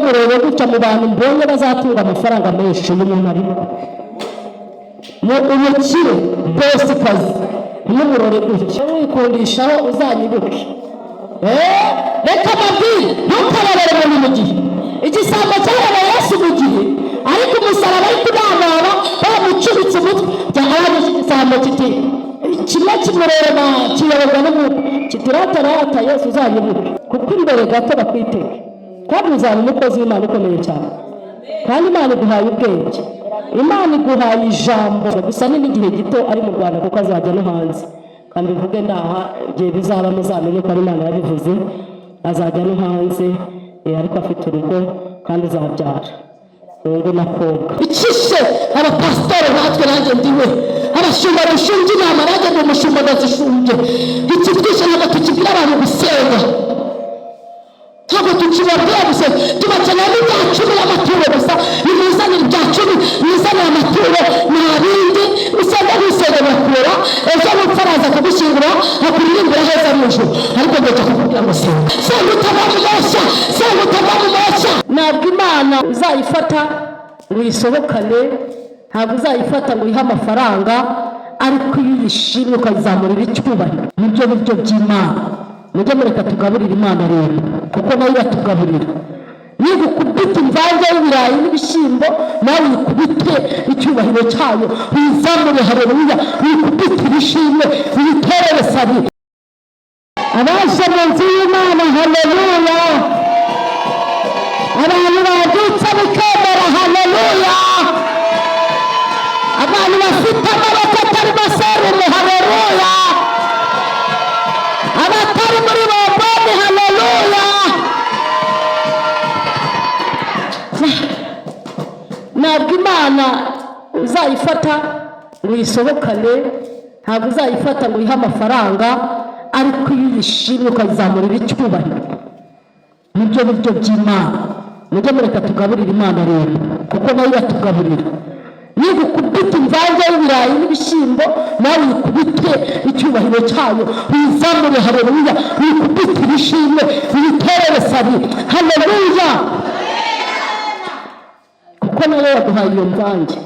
murebe gutya mu bantu mbonye bazatunga amafaranga menshi y'umuntu arimo umukire bose kazi n'umurore gutya wikundishaho uzanyibuke reka mabwire ntukarabere mu gihe igisambo cyaraba Yesu mu gihe ariko umusaraba ari kunamara bamucuritse umutwe byahari igisambo kiti kimwe kimureba kiyoborwa n'umwuka kitiratarata Yesu uzanyibuke kuko imbere gato bakwitega kandi uzaba umukozi w'Imana ukomeye cyane kandi Imana iguhaye ubwenge Imana iguhaye ijambo gusa n'igihe gito ari mu Rwanda kuko azajya no hanze kandi bivuge ndaha igihe bizaba muzamenye ko Imana yabivuze azajya no hanze ariko afite urugo kandi azabyara ngo nakobwa icishe abapasitore natwe nanjye ndiwe abashumba bashinje inama nanjye ndi umushumba bazishumbye iki twishe ntabwo tukibwira abantu gusenga ntabwo tukibabwira gusa tubakenera ibya cumi y'amaturo gusa nimuzanire ibya cumi nimuzanire amaturo nta bindi usanga gusenga bakura ejo mupfaraza akagushyingura akuririmbira heza mu ijuru ariko ngajya kukubwira ngo senga utava mu moshya senga utava mu moshya ntabwo Imana uzayifata ngo uyisohokane ntabwo uzayifata ngo uyihe amafaranga ariko iyo uyishimye ukayizamurira icyubahiro nibyo biryo by'Imana mujye mureka tugaburira Imana rero kuko nayo iratugaburira niba ukubita imvange y'ibirayi n'ibishyimbo nawe uyikubite icyubahiro cyayo uyizamure haleluya uyikubite ibishimwe uyiterere sabi abaje mu nzu y'Imana haleluya abantu badutse bikemera haleluya abantu bafite amaboko atari maserumu haleluya abatari muri bomboni haleluya ntabwo Imana uzayifata ngo uyisohokane ntabwo uzayifata ngo uyihe amafaranga ariko iyo uyishimye ukayizamurira icyubahiro nibyo biryo by'Imana mujye mureka tugaburira Imana rero kuko nayo iratugaburira niba ukubita imvange y'ibirayi n'ibishyimbo nawe uyikubite icyubahiro cyayo uyizamure haleluya uyikubite ibishimwe uyiterere sabi haleluya kuko nayo yaduhaye iyo mvange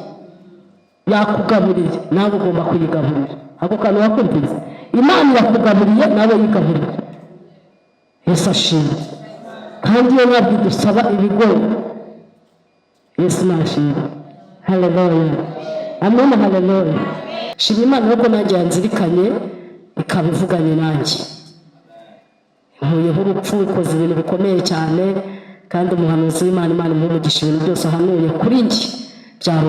yakugaburiye nawe ugomba kuyigaburira ako kantu wakumvise Imana yakugaburiye nawe yigaburire Yesu ashimwe kandi iyo nabwo dusaba ibigori Yesu nashimwe haleluya amen haleluya shima Imana ko nanjye yanzirikanye ikabivuganye nanjye nkuyeho urupfu ikoze ibintu bikomeye cyane kandi umuhanuzi w'Imana Imana imugisha ibintu byose ahanuye kuri njye byari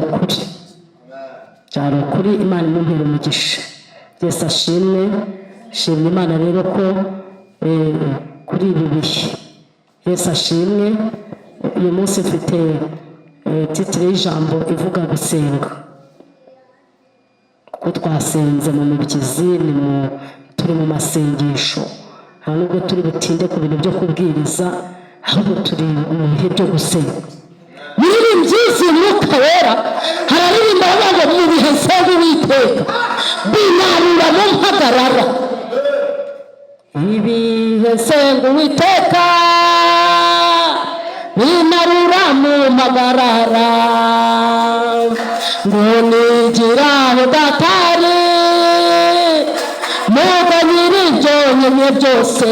ukuri Imana imumpera umugisha Yesu ashimwe shimye Imana rero ko kuri ibi bihe Yesu ashimwe uyu munsi mfite titire y'ijambo ivuga gusenga kuko twasenze mu mibyizi turi mu masengesho nta nubwo turi butinde ku bintu byo kubwiriza ahubwo turi mu bihe byo gusenga nyir'imbyisi Mwuka Wera hararirimba ngo mu bihe senga Uwiteka binarura mu mpagarara ibihe senga Uwiteka binarura mu mpagarara ngo nigiraho datari muga nyir'ibyo nyine byose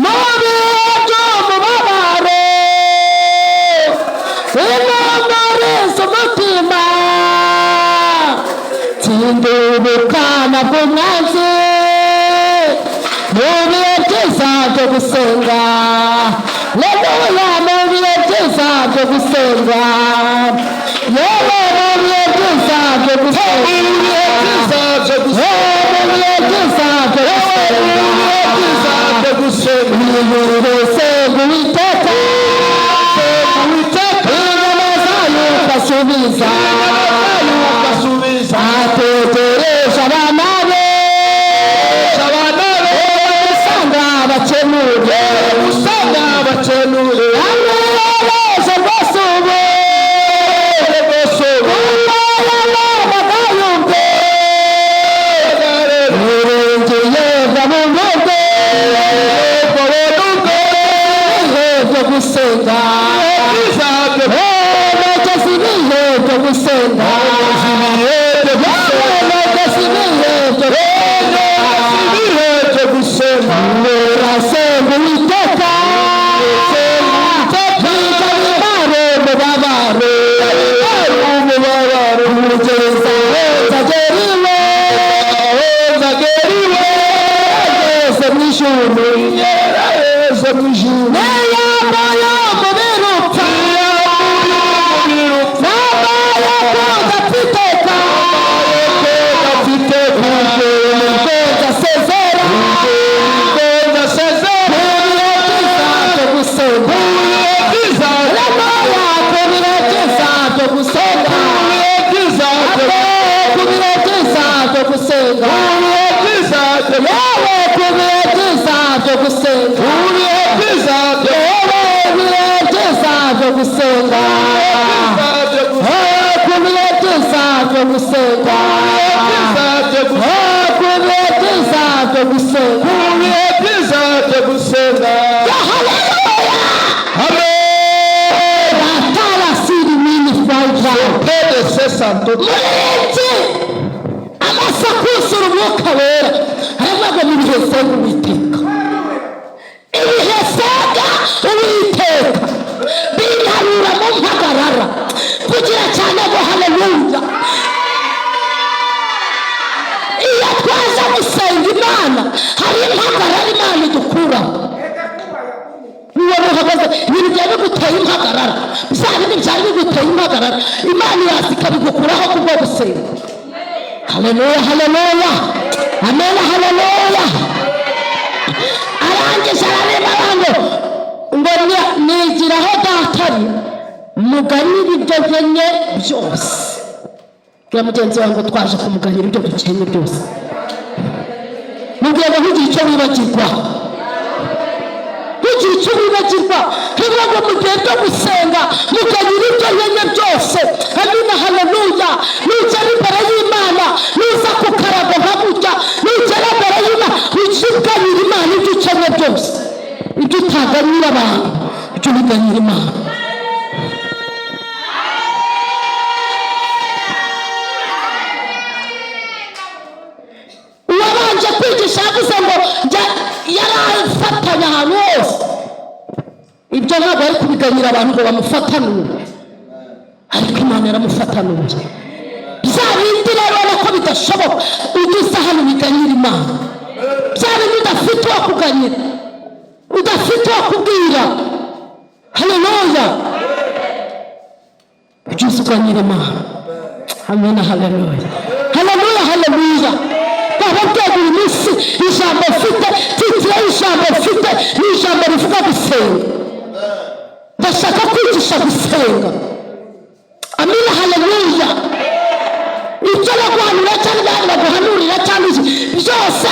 mu bihe by'umubabaro inamariza umutima tindubukana bw'umwanzi mu bihe byiza byo gusenga haleluya mu bihe byiza byo gusenga yewe mu bihe byiza byo gusenga mu bihe byiza byo gusenga mu bihe byiza byo gusenga Uwiteka ingoma zayo ugasubiza ategereje abana be usanga bakenuye amwereje rwose ubu bagayumve irengeye bwa mu rugo gusenga, nogeze ibihe byo gusenga, nogeze ibihe byo gusenga, urasenga Uwiteka, nijabibare mubabare, umugeza nzageriwe, ngeze mw'ijuru, neyambaye umubirupfa, nambaye kudapfiteka, ngeze asezera, murenze amasakusura umwuka wera aravuga mu bihe senga Uwiteka, ibihe senga Uwiteka binarura mu mpagarara kugira cyane ngo haleluya. Iyo twaza gusenga Imana hari impagarara Imana idukuraho. Niba uhagaze ibintu byawe biguteye impagarara, bya bindi byawe biguteye impagarara, Imana iraza ikabigukuraho kubwo gusenga. Haleluya, haleluya, amen, haleluya. Arangije arareba ngo nigiraho datari muganira ibyo nkenye byose. Bwira mugenzi wawe ngo twaje kumuganira ibyo dukenye byose. Mubwira ngo ntugire icyo wibagirwa, ntugire icyo wibagirwa, ntibivuga ngo mugihe byo gusenga muganira ibyo nkenye byose. Amina, haleluya. Nugera imbere y'Imana nuza kukaraga nka gutya, nugera imbere y'Imana ujye uganira Imana ibyo ukenye byose, ibyo utaganira abantu ibyo ubiganira Imana. Uwabanje kwigisha yavuze ngo yarafatanya ahantu hose, ibyo ntabwo ari kubiganira abantu ngo bamufatanure, ariko Imana yaramufatanuje. Bya bindi rero ko bidashoboka udusa hano biganira Imana, bya bindi udafite uwo kuganira, udafite uwo kubwira, haleluya, udusa uganira Imana. Amen, haleluya, haleluya, haleluya. Ababwira iminsi ijambo mfite, titire y'ijambo mfite ni ijambo rivuga gusenga. Ndashaka kwigisha gusenga. Amina, haleluya. Ibyo baguhanura cyangwa baguhanurira cyangwa byose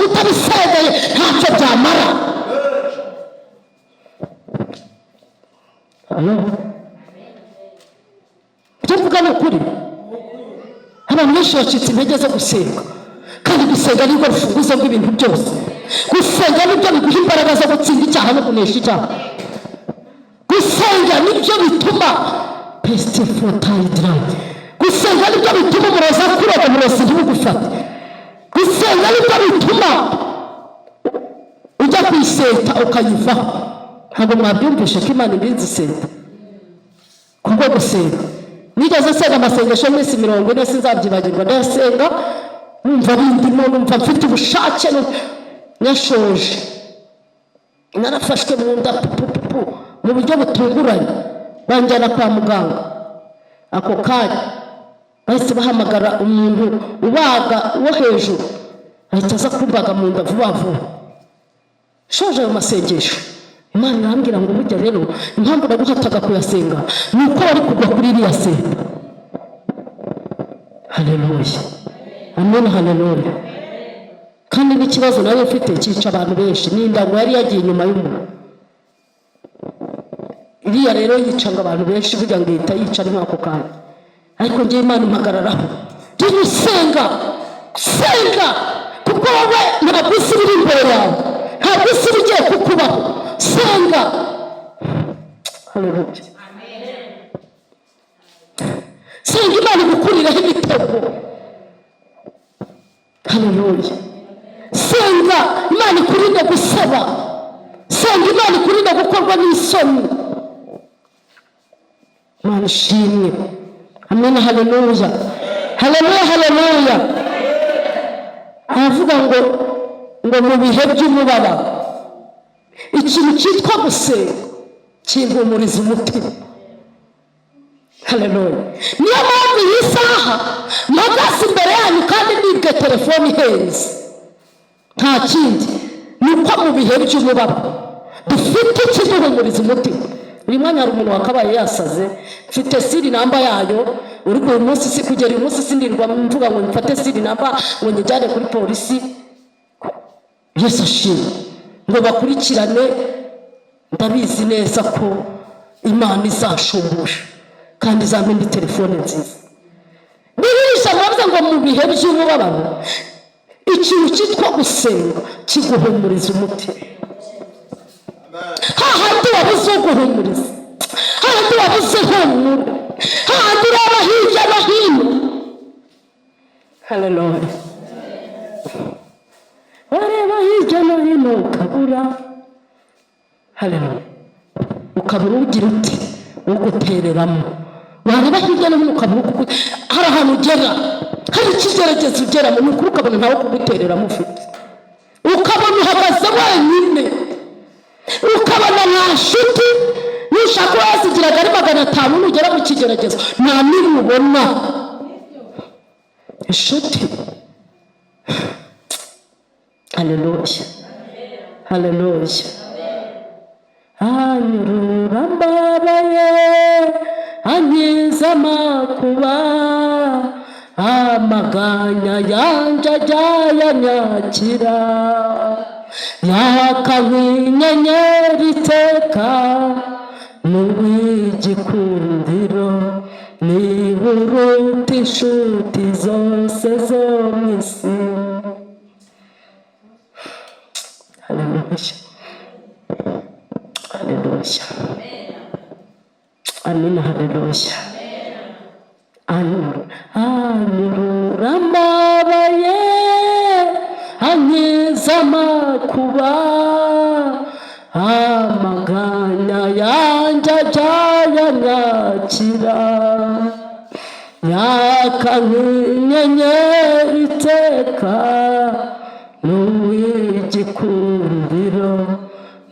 utabisengeye ntacyo byamara. Ibyo mvuga ni ukuri. Abantu benshi bacitse intege zo gusenga, kandi gusenga nibwo rufunguzo rw'ibintu byose. Gusenga nibyo biguha imbaraga zo gutsinda icyaha no kunesha icyaha. Gusenga nibyo bituma pestifotayidira, gusenga nibyo bituma umurozi akuroga umurozi ntibugufate. Gusenga nibyo bituma ujya kwiseta ukayivaho. Ntabwo mwabyumvishe ko Imana ibinzi iseta kubwo gusenga. Nigeze senga amasengesho y'iminsi 40 sinzabyibagirwa. Ndasenga numva bindimo, numva mfite ubushake, nyashoje narafashwe mu nda mu buryo butunguranye, banjyana kwa muganga. Ako kanya bahise bahamagara umuntu ubaga wo hejuru, ahita aza kumbaga mu nda vuba vuba. Shoje ayo masengesho, Imana irambwira ngo burya rero impamvu naguhataga kuyasenga ni uko wari kugwa kuri iriya senga. Haleluya, amen, haleluya. Kandi n'ikibazo nawe ufite cyica abantu benshi, n'indango yari yagiye inyuma y'umuntu. Iriya rero yicanga abantu benshi, burya ngo ihita yica ari nk'ako kanya. Ariko ngiye Imana impagararaho, jya usenga, senga, kuko wowe ntabwo isi iri imbere yawe, ntabwo isi igiye kukubaho. Senga, Haleluya. Senga Imana igukuriraho imitego. Haleluya. Senga Imana ikurinde gusaba. Senga Imana ikurinde gukorwa n'isoni. Imana ishimwe. Amen. Haleluya. Haleluya. Haleluya. Avuga ngo mu bihe by'umubabaro ikintu cyitwa gusenga kinhumuriza umutima. Haleluya. Niyo mpamvu iyi saha mpagaze imbere yanyu kandi nibwe telefone ihenze. Nta kindi ni uko mu bihe by'umubabaro dufite ikiduhumuriza umutima. Uyu mwanya hari umuntu wakabaye yasaze, mfite siri namba yayo, uri ku munsi si kugera uyu munsi sindirwa mvuga ngo mfate siri namba ngo njyane kuri polisi. Yesu ashimwe. Ngo bakurikirane, ndabizi neza ko Imana izashumbusha kandi izampa telefone nziza. Birisha bavuze ngo mu bihe by'umubabaro ikintu cyitwa gusenga kiguhumuriza umutima. Hahandi wabuze guhumuriza, hahandi wabuze humura, hahandi uraba hirya no hino. Haleluya. Wareba hirya no hino ukabura. Haleluya. Ukabura ugira uti ugutereramo. Wareba hirya no hino ukabura hari ahantu ugera, hari ikigeragezo ugeramo nuko ukabona ntawe kugutereramo ufite. Ukabona uhagaze wenyine, ukabona nta nshuti. Nushaka wazigiraga ari 500 nugera mu kigeragezo nta n'imwe ubona inshuti. Haleluya. Haleluya. Anyurura mbabaye ankiza amakuba, amaganya yanje ajyanyakira, yaka nk'inyenyeri iteka n'uw'igikundiro, niba uruta inshuti zose zo mu isi. Haleluya. Haleluya. Amen. Haleluya. Anyurura mbabaye ankiza amakuba, amaganya yanje ajyanyakira, yaka nk'inyenyeri iteka n'uw'igikundiro,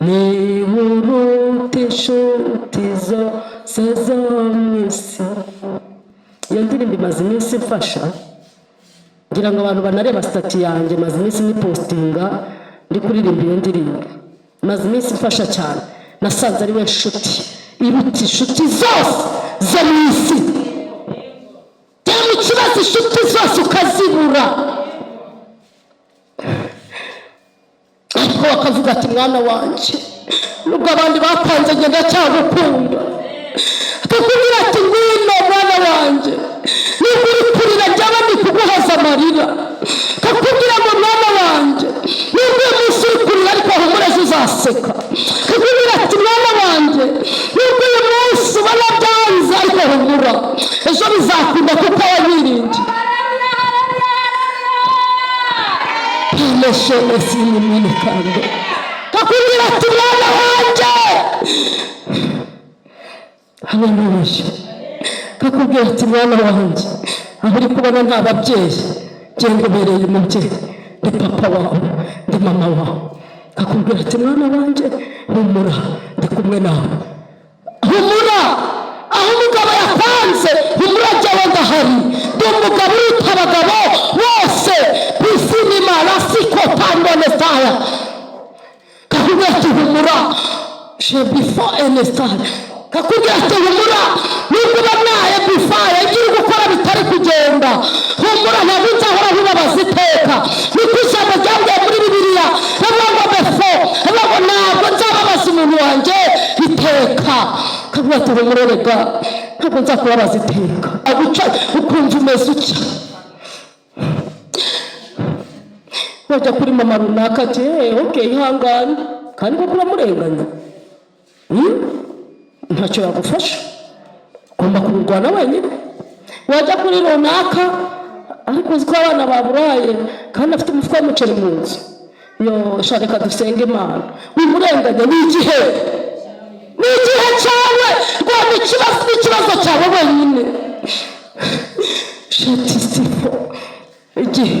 niba uruta inshuti zose zo mu isi. Iyo ndirimbo imaze iminsi mfasha, ngira ngo abantu banareba stati yanjye, maze iminsi nipostinga ndi kuririmba iyo ndirimbo. Maze iminsi mfasha cyane, nasanze ari we nshuti iruta inshuti zose zo mu isi. Cyangwa ikibazo inshuti zose ukazibura, ariko bakavuga ati mwana wanjye nubwo abandi bapanze njye ndacyagukunda. Akakubwira ati ngwino mwana wanjye, nubwo uri kurira njyewe ndi kuguhoza amarira. Akakubwira ngo mwana wanjye nubwo uyu munsi uri kurira ariko humura ejo uzaseka. Akakubwira ati mwana wanjye nubwo uyu munsi ubona byanze ariko humura ejo bizakunda kuko wabiringiye. Lesho esini mini kando. Kakubwira ati mwana wanjye. Haleluya. Kakubwira ati mwana wanjye, aho uri kubona nta babyeyi, genda ubereye umubyeyi, ndi papa wawe, ndi mama wawe. Kakubwira ati mwana wanjye humura, ndi kumwe nawe. Humura, aho umugabo yapanze humura jyawe ndahari. Ndi umugabo uruta abagabo bose ku isi n'Imana siko tangone saya. Kakubwira ati humura, je before any star. Kakubwira ati humura, nubwo banaye before yagiye gukora bitari kugenda. Humura ntabwo nzahora bibabaza iteka. Niko ijambo ryambwiye muri Bibiliya, bavuga ngo before, bavuga ngo ntabwo nzababaza umuntu wanjye iteka. Kakubwira ati humura rega, ntabwo nzakubabaza iteka. Aguca ukumva umeze utya. Wajya kuri mama runaka ati okay ihangane, kandi ko kuramurenganya. ntacyo yagufasha, ugomba kubirwana wenyine. Wajya kuri runaka ariko uzi ko abana baburaye kandi afite umufuka w'umuceri mu nzu, yo shareka dusenge Imana, wimurenganya. Ni igihe cyawe, rwanda ikibazo cyawe wenyine. shatisifo igihe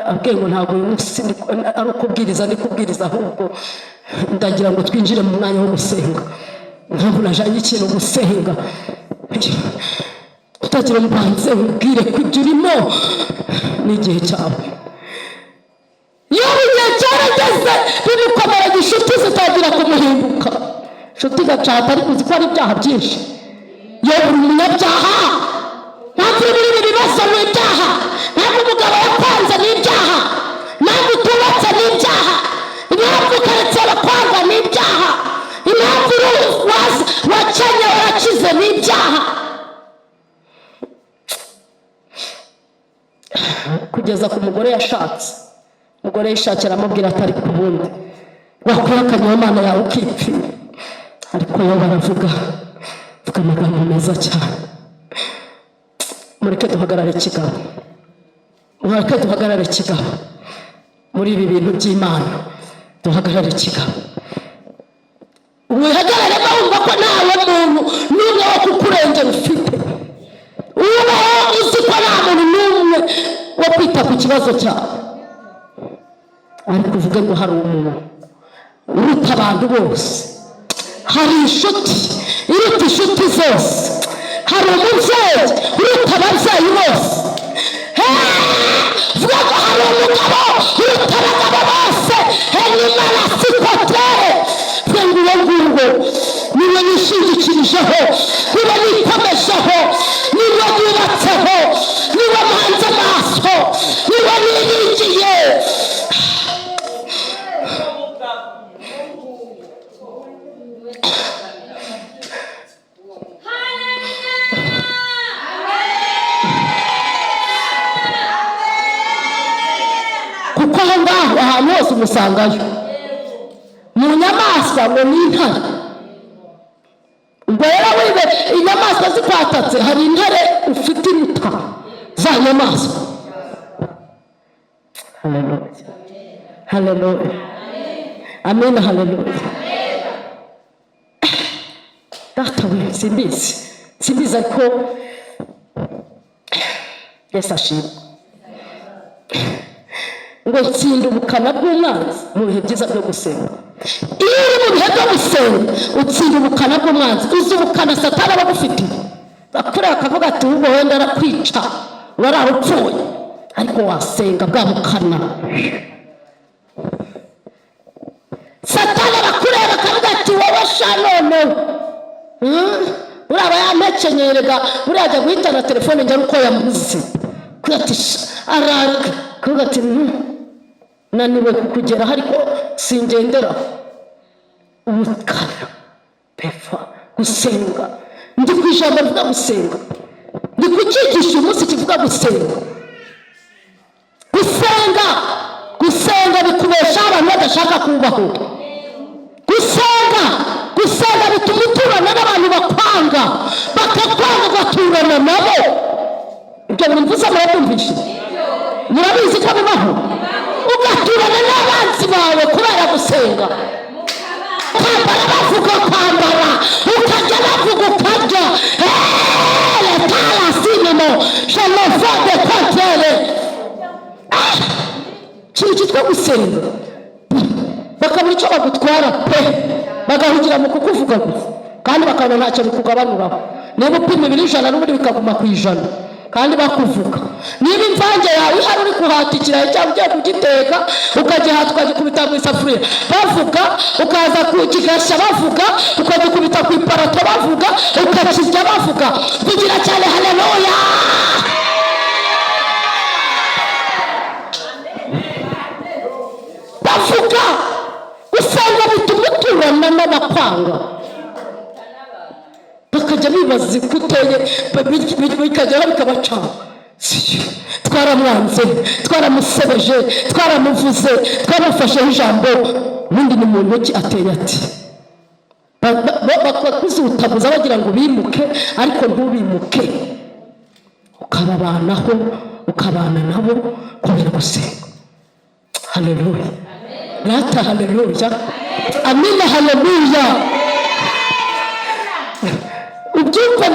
abwenge ntabwo ari ukubwiriza, ni kubwiriza, ahubwo ndagira ngo twinjire mu mwanya wo gusenga. Ntabwo najanye ikintu gusenga, utagira mbanze ubwire ko ibyo urimo n'igihe cyawe. Iyo igihe cyarageze bimukomera inshuti zitagira kumuhinduka, inshuti gacata ariko uzi ko ari ibyaha byinshi. Iyo uri umunyabyaha, ntabwo uri muri bibazo n'ibyaha, ntabwo umugabo yakwanze n'ibyaha, ntabwo utubatse n'ibyaha, impamvu ukaretse abakwanga n'ibyaha, impamvu wakenye warakize n'ibyaha. Kugeza ku mugore yashatse, umugore yishakira amubwira atari ku bundi wakora akanyamana yawe ukipfira, ariko yo baravuga amagambo meza cyane. Mureke duhagarare kigabo, mureke duhagarare kigabo muri ibi bintu by'Imana, duhagarare kigabo. Wihagarare wumva ko ntawe muntu n'umwe wo kukurengera ufite, ubaho uzi ko nta muntu n'umwe wo kwita ku kibazo cyawe, ariko uvuge ngo hari umuntu uruta abantu bose, hari inshuti iruta inshuti zose, hari umubyeyi uruta ababyeyi bose. Vuga ko hari umugabo uruta abagabo bose. N'Imana sikotere ngo uwo nguwo niwe nishingikirijeho, niwe nikomejeho, niwe yubatseho, niwe mpanze amaso, niwe niringiye. Kuko aho ngaho ahantu hose umusangayo. Mu nyamaswa ngo ni intare, ubwo rero wibe inyamaswa zikwatatse, hari intare ufite iruta za nyamaswa. Haleluya, haleluya, amen, haleluya. Data we, simbizi ko Yesu ashimwe ngo tsinda ubukana bw'umwanzi mu bihe byiza byo gusenga. Iyo uri mu bihe byo gusenga utsinda ubukana bw'umwanzi. Uzi ubukana Satani aba agufitiye, akureba akavuga ati ubwo wenda arakwica wararupfuye, ariko wasenga bwa bukana. Satani abakureba akavuga ati wowe sha noneho uraba yamekenyerega, urajya guhitana telefone njya uko yamuzi kuyatisha aranga kuvuga ati naniwe kukugera ariko singendera. Ubukana pefa gusenga, ndi ku ijambo rivuga gusenga, ndi kucyigisha umunsi kivuga gusenga. Gusenga bikubesha abantu badashaka kubaho. Gusenga bituma uturana n'abantu bakwanga, bakakwanga ugaturana nabo. Ibyo bintu mvuze murabyumvishe? Murabizi ko bibaho? Ugaturana n'abanzi bawe kubera gusenga. Kwambara bavuga kwambara, ukajya bavuga ukarya. Letala sinimo shalofode kotere. Kintu cyitwa gusenga, bakabura icyo bagutwara pe, bagahugira mu kukuvuga gusa, kandi bakabona ntacyo bikugabanuraho. Niba upima 100 n'ubundi bikaguma ku 100 kandi bakuvuga. Niba imvange yawe ihari uri kuhatikira cyangwa ugiye kugiteka ukagihatwa ukagikubita mu isafuriya bavuga, ukaza kukigasha bavuga, ukagikubita ku iparato bavuga, ukakirya bavuga. Kugira cyane haleluya. Bavuga usanga bituma uturana n'abakwanga, bakajya bibaza bazi kuteye bikagera bikabacana. Twaramwanze, twaramusebeje, twaramuvuze, twaramufasheho ijambo. Ubundi ni muntu ki ateye ati bakuzutabuza bagira ngo bimuke, ariko ntubimuke, ukababanaho, ukabana nabo kubera gusenga. Haleluya, rata haleluya, amina haleluya. Ubyumva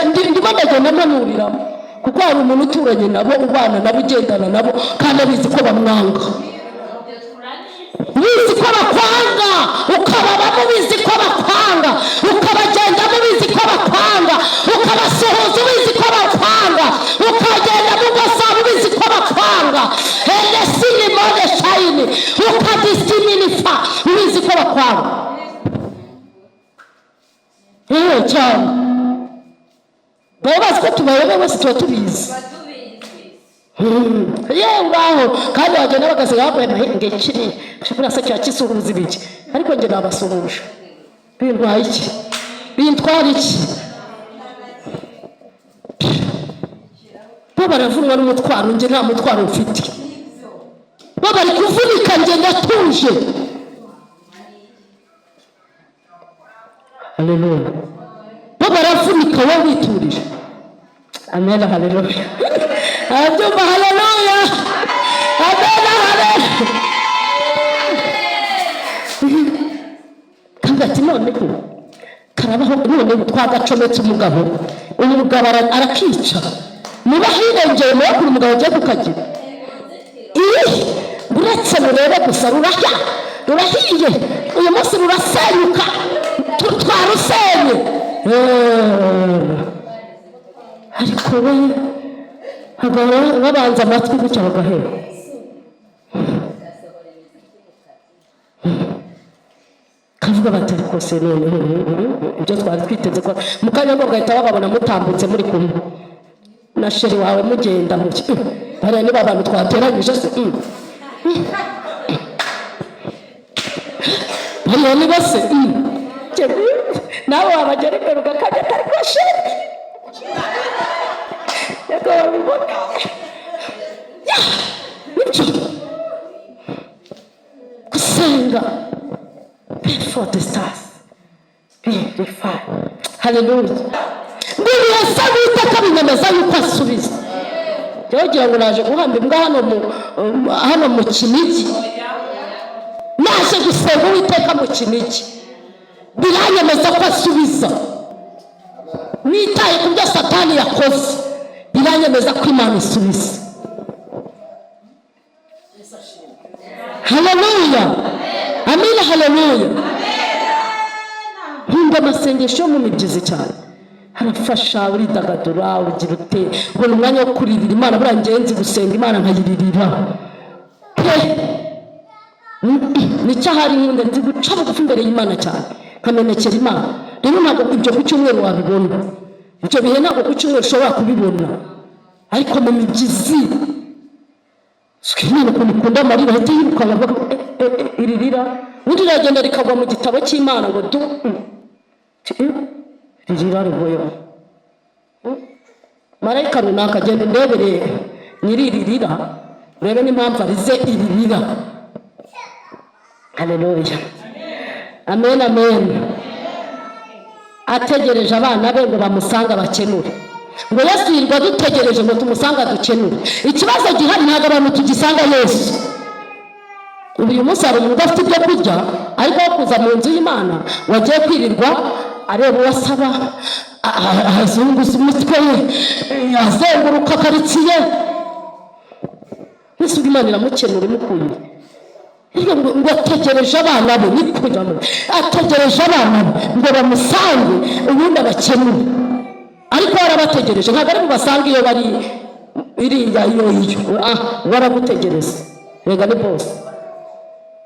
ndimo ndagenda manurira, kuko hari umuntu uturanye nabo, ubana nabo, ugendana nabo, kandi abizi ko bamwanga, bizi ko bakwanga, ukababamo bizi ko bakwanga, ukabagendamo bizi ko bakwanga, ukabasohoza bizi ko bakwanga, ukagenda mu gasabo bizi ko bakwanga, elesini mode shayini, ukadisiminifa bizi ko bakwanga. Cyane baba bazi ko tubayobe bose tuba tubizi. Yewe ngaho kandi wagenda bagasega bavuye mahenge kiri shobora se cya kisuhuza ibiki, ariko nge nabasuhuje. Bintwaye iki? Bintwara iki? Bo baravunwa n'umutwaro, nge nta mutwaro mfite. Bo bari kuvunika, nge ndatuje. Haleluya. Bo baravunika, wowe witurije. Amen, haleluya. Abyumva, haleluya. Amen, haleluya. Kandi ati noneho karabaho, none twagacometse umugabo, umugabo arakica. Niba hirengeye mubakuru umugabo agiye kukagira, uretse murebe gusa rurahiye, uyu munsi rurasenyuka, twarusenye. Ariko we babanza amatwi gutya bagahera. Kavuga bati rwose none ibyo twari twiteze ko mukanya ngo gahita bababona mutambutse muri kumwe na sheri wawe mugenda mu bari niba abantu twateranyije se bari ni bose nawe wabagerekera ugakajya atari ko sheri yego babibona nibyo gusenga for the stars. Be fine. Hallelujah. Nguri yasabu itakabinyemeza yuko asubiza. Jogira ngo naje guhamba imbwa hano mu Kinigi. Naje gusenga Uwiteka mu Kinigi. Biranyemeza ko asubiza. Nitaye ku byo Satani yakoze. Biranyemeza ko Imana isubiza. Hallelujah. Amen, hallelujah. Hunda masengesho mu mibyizi cyane. Harafasha, uridagadura, ugira ute, ubona umwanya wo kuririra Imana. Burangenzi gusenga Imana nkayiririra. Nicyahari nkunda nzi guca bugufi imbere y'Imana cyane. Nkamenekera Imana. Rero ntabwo ibyo ku cyumweru wabibona. Ibyo bihe ntabwo ku cyumweru ushobora kubibona. Ariko mu mibyizi Imana kumukunda amarira ahita yiruka bavuga iririra. Undi ragenda rikagwa mu gitabo cy'Imana ngo du ririra rugoyo. Marayika runaka agenda ndebere nyiririra urebe n'impamvu arize iririra. Haleluya. Amen, amen. Ategereje abana be ngo bamusanga bakenure. Ngo Yesu yirwa dutegereje ngo tumusanga dukenure. Ikibazo gihari ntabwo abantu tugisanga Yesu. Uyu munsi hari umuntu afite ibyo kurya ariko kuza mu nzu y'Imana wagiye kwirirwa areba uwasaba azunguza umutwe azenguruka karitsiye. Yesu Imana iramukenura imukuye. Ngo ategereje abana be nikujamo. Ategereje abana be ngo bamusange ubundi abakenure. Ariko warabategereje ntabwo ari basanga iyo bari iriya iyo waragutegereza. Rega ni boss.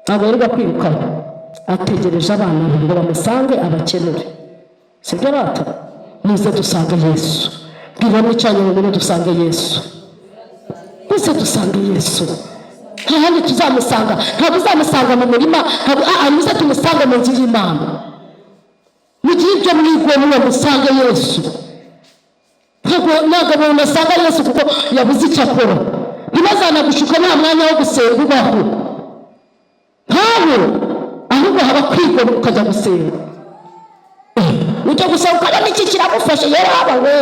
Ntabwo ari kwiruka. Ategereje abana ngo bamusange abakenure. Sibyo bata? Muze dusanga Yesu. Bwira n'icanye ngo dusange Yesu. Muze dusange Yesu. Hahandi tuzamusanga. Ntabwo uzamusanga mu murima, muze tumusanga mu nzu y'Imana. Mu gihe ibyo mwigwe muwe musange Yesu. ntabwo unasanga Yesu kuko yabuze icyo akora. Ntibazanagushuka nta mwanya wo gusenga ubaho ntawe, ahubwo haba kwigomwa ukajya gusenga. Ujya gusenga ukabona iki kiragufasha yera haba we.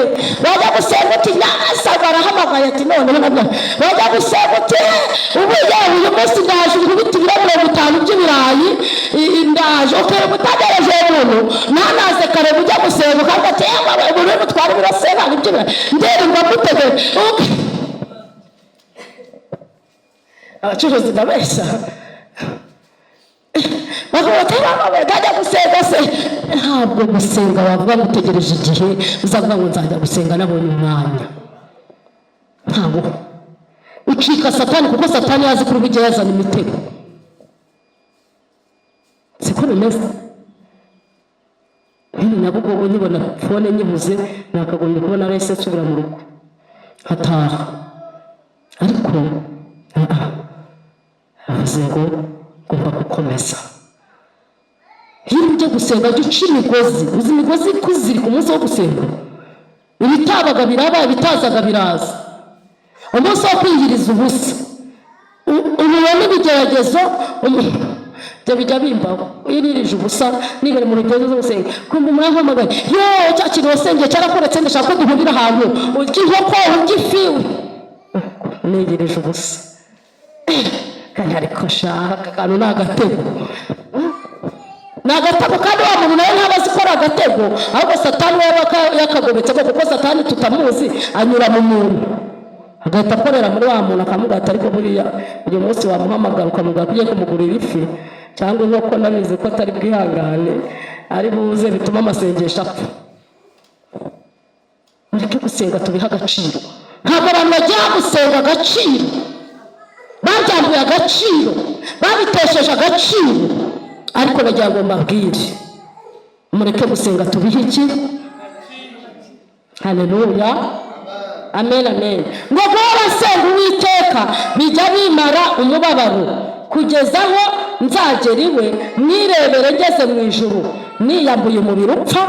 Wajya gusenga uti nasa barahamagaye ati none nabyo. Wajya gusenga uti ubu yawe uyu munsi ndaje ibiti 50 by'ibirayi ndaje ukere mutagereje umuntu nanaze kare ujya gusenga ukavuga ati ubu rero twari birasenga iby'ibirayi nderimba gutege. Abacuruzi ndabeshya bakajya gusenga se. Ntabwo gusenga wavuga gutegereje igihe uzavuga ngo nzajya gusenga nabonye umwanya. Ntabwo ucika Satani kuko Satani yazi kuri bijya yazana imitego. Siko bimeze. Nyabugogo nibona fone nyibuze nakagombye kubona rese nsubira mu rugo hataha, ariko avuze ngo ngomba gukomeza. Iyo ujya gusenga jya uca imigozi. Uzi imigozi kuzirika umunsi wo gusenga, ibitabaga biraba ibitazaga biraza. Umunsi wo kwiyiriza ubusa ubona ibigeragezo bijya bimbaho. Yirije ubusa nibere mu rugendo zo gusenga kumva murahamagaye yo cya kintu wasengeye cyarakoretse ndashaka ko duhurira ahantu ukihoko ugifiwe negereje ubusa kandi ariko shaka kantu nagatego kandi wa muntu nawe ntabazi ko agatego, ahubwo Satani we yakagobetse kuko Satani tutamuzi anyura mu muntu agahita akorera muri wa muntu akamugata. Ariko buriya uyu munsi wamuhamagara ukamubwira ko ugiye kumugurira ifi cyangwa inkoko nabizi ko atari bwihangane ari buze bituma amasengesho apfa. Mureke gusenga tubiha agaciro. Ntabwo abantu bagiye gusenga agaciro, babyambuye agaciro, babitesheje agaciro. Ariko bagira ngo mbabwire mureke gusenga tubihe iki? Haleluya, amen amen. Ngo guhora senga Uwiteka bijya bimara umubabaro kugeza aho nzagera iwe mwirebere ngeze mu ijuru niyambuye umubiri upfa.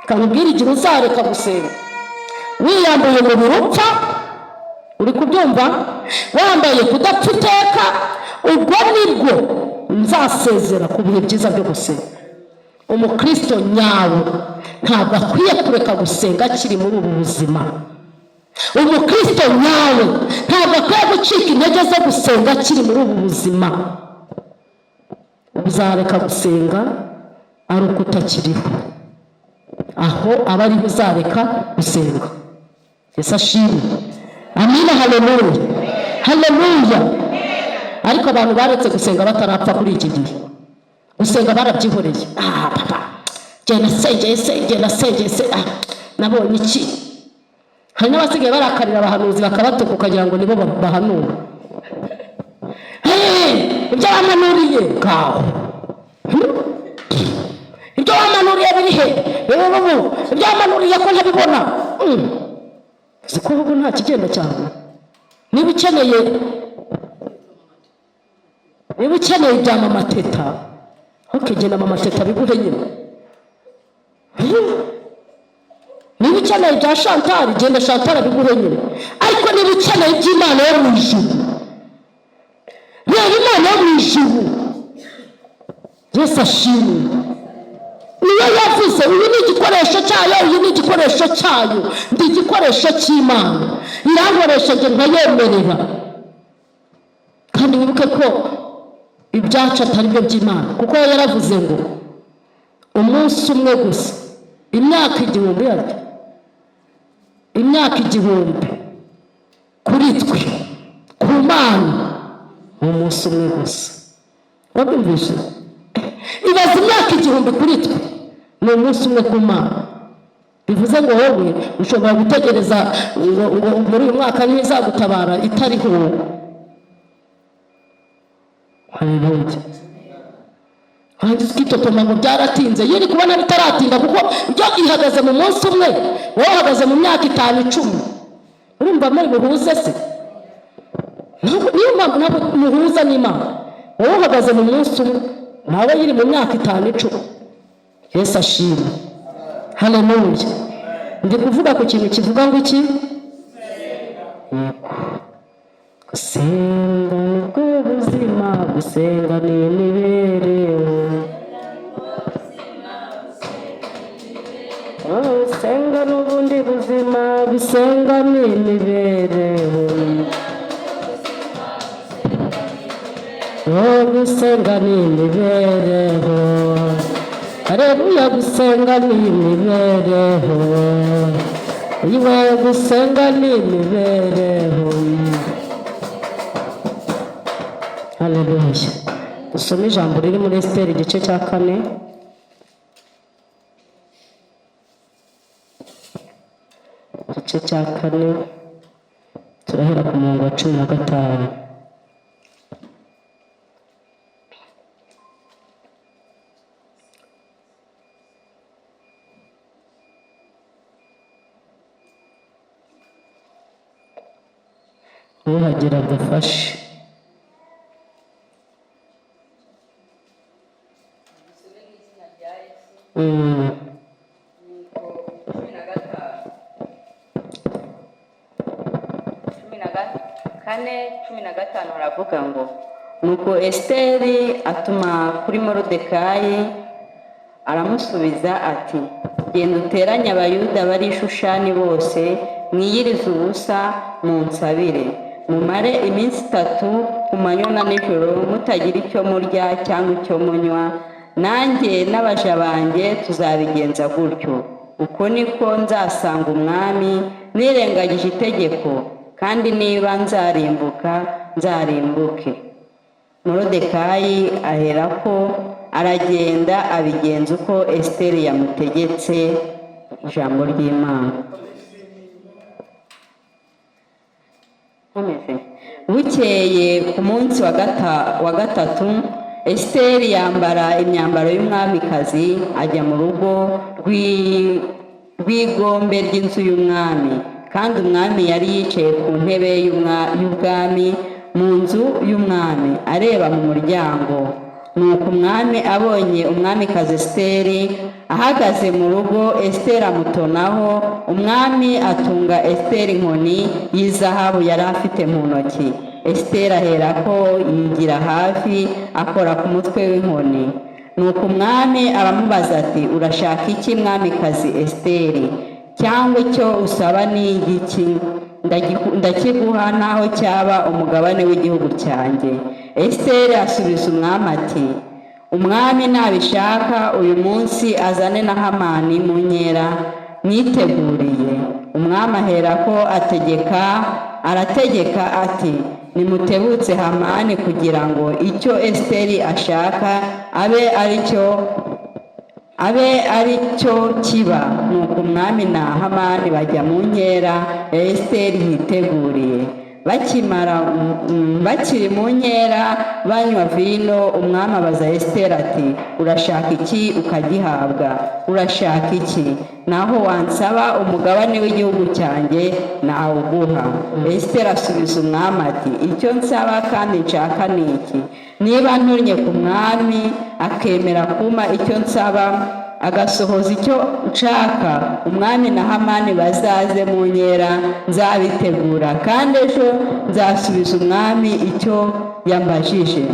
Kamubwira igihe uzareka gusenga wiyambuye umubiri upfa. Uri kubyumva? Wambaye kudapfa iteka, ubwo nibwo nzasezera ku bihe byiza byo gusenga. Umukristo nyawe ntabwo akwiye kureka gusenga akiri muri ubu buzima. Umukristo nyawe ntabwo akwiye gucika intege zo gusenga akiri muri ubu buzima. Uzareka gusenga ari uko utakiriho, aho aba ariho uzareka gusenga. Yesu ashimwe, amina, haleluya, haleluya. Ariko abantu baretse gusenga batarapfa kuri iki gihe. Gusenga barabyihoreye. Papa genda sengeye se nabonye iki. Hari n'abasigaye barakarira abahanuzi bakabatuka ukagira ngo nibo bahanura. Ibyo bamanuriye ngaho, ibyo bamanuriye biri he? Ibyo bamanuriye ko ntabibona. Siko ubu nta kigenda cyane. Niba ukeneye ibya Mama Teta, genda Mama Teta biguhe nyine. Niba ukeneye ibya Chantal, genda Chantal biguhe nyine. Ariko niba ukeneye iby'Imana yo mu ijuru, reba Imana yo mu ijuru. Yesu ashimwe. Niyo yavuze uyu ni igikoresho cyayo, uyu ni igikoresho cyayo, ndi igikoresho cy'Imana. Irankoresha nge nkayemerera. Kandi wibuke ko ibyacu atari byo by'Imana, kuko yaravuze ngo umunsi umwe gusa, imyaka 1000 yaryo, imyaka 1000 kuri twe, ku Mana umunsi umwe gusa. Wabyumvise? Ibaze imyaka 1000 kuri twe ni umunsi umwe ku Mana. Bivuze ngo wowe ushobora gutegereza ngo muri uyu mwaka ntizagutabara itariho. Haleluya. Hanze twitotoma ngo byaratinze. Yiri kubona bitaratinda kuko ibyo ihagaze mu munsi umwe, wowe uhagaze mu myaka 5-10. Urumva muri buhuze se? Niyo mpamvu nabo muhuza n'Imana. Wowe uhagaze mu munsi umwe, nawe yiri mu myaka 5-10. Yesu ashimwe. Haleluya. ndi kuvuga ku kintu kivuga ngo iki? Gusenga nibwo buzima, gusenga ni imibereho. Gusenga n'ubundi buzima, gusenga ni imibereho. Gusenga ni imibereho. Haleluya, gusenga ni imibereho. Iwe gusenga ni imibereho. Haleluya. Dusome ijambo riri muri Esiteri igice cya 4. Igice cya 4 turahera ku murongo wa 15. Nuhagera agafashe. Cumi na gatanu haravuga ngo nuko Esiteri atuma kuri Moridekayi aramusubiza ati genda uteranye abayuda bari i Shushani bose mwiyirize ubusa munsabire mumare iminsi 3 ku manywa na nijoro mutagira icyo murya cyangwa icyo munywa, nanjye n'abaja banjye tuzabigenza gutyo. Uko niko nzasanga umwami nirengagije itegeko, kandi niba nzarimbuka nzarimbuke. Moridekayi aherako aragenda abigenza uko Esiteri yamutegetse. Ijambo ry'Imana. Bukeye ku munsi wa gatatu Esiteri yambara imyambaro y'umwamikazi ajya mu rugo rw'igombe ry'inzu y'umwami, kandi umwami yari yicaye ku ntebe y'ubwami mu nzu y'umwami areba mu muryango. Nuko umwami abonye umwamikazi Esiteri ahagaze mu rugo, Esiteri amutonaho. Umwami atunga Esiteri inkoni y'izahabu yari afite mu ntoki. Esiteri aherako yigira hafi akora ku mutwe w'inkoni. Nuko umwami aramubaza ati urashaka iki mwamikazi Esiteri? Cyangwa icyo usaba ni igiki? Ndakiguha naho cyaba umugabane w'igihugu cyanjye. Esiteri asubiza umwami ati umwami nabishaka uyu munsi azane na Hamani mu nkera mwiteguriye. Umwami aherako arategeka ati nimutebutse Hamani kugira ngo icyo Esiteri ashaka abe ari cyo kiba. Nuko umwami na Hamani bajya mu nkera ya Esiteri yiteguriye. Bakiri mu nkera banywa vino, umwami abaza Esiteri ati urashaka iki ukagihabwa? Urashaka iki? Naho wansaba umugabane w'igihugu cyanjye nawuguha. Esiteri asubiza umwami ati icyo nsaba kandi nshaka ni iki: niba ntunnye ku mwami akemera kumpa icyo nsaba agasohoza icyo nshaka, umwami na Hamani bazaze mu nkera nzabitegura, kandi ejo nzasubiza umwami icyo yambajije.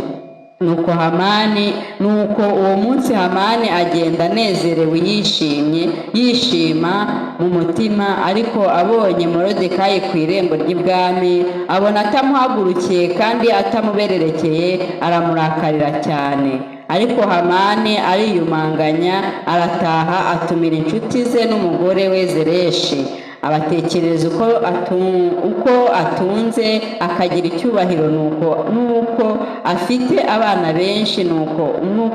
Nuko uwo munsi Hamani agenda anezerewe yishima mu mutima, ariko abonye Moridekayi ku irembo ry'ibwami abona atamuhagurukiye kandi atamubererekeye, aramurakarira cyane. Ariko Hamani ariyumanganya arataha, atumira inshuti ze n'umugore we Zereshi, abatekereza uko atunze akagira icyubahiro, nuko afite abana benshi, nuko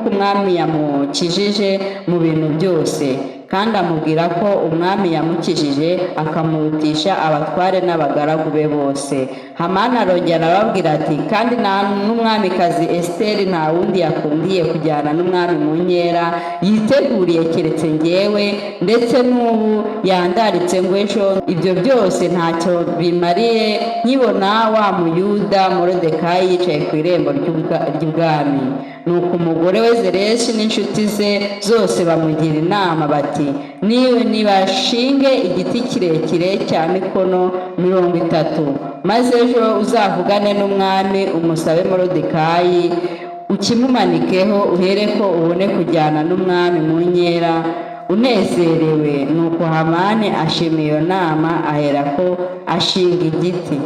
umwami yamukijije mu bintu byose, kandi amubwira ko umwami yamukijije akamurutisha abatware n'abagaragu be bose. Hamani arongera arababwira ati kandi n'umwamikazi Esiteri nta wundi yakundiye kujyana n'umwami mu nkera yiteguriye keretse njyewe, ndetse n'ubu yandaritse ngo ejo. Ibyo byose ntacyo bimariye nkibona wa muyuda Moridekayi yicaye ku irembo ry'ubwami. nuko umugore we Zereshi n'inshuti ze zose bamugira inama bati nibashinge igiti kirekire cya mikono 30, maze ejo uzavugane n'umwami umusabe Moridekayi ukimumanikeho, uhereko ubone kujyana n'umwami mu nkera unezerewe. Nuko Hamani ashima iyo nama, aherako ashinga igiti.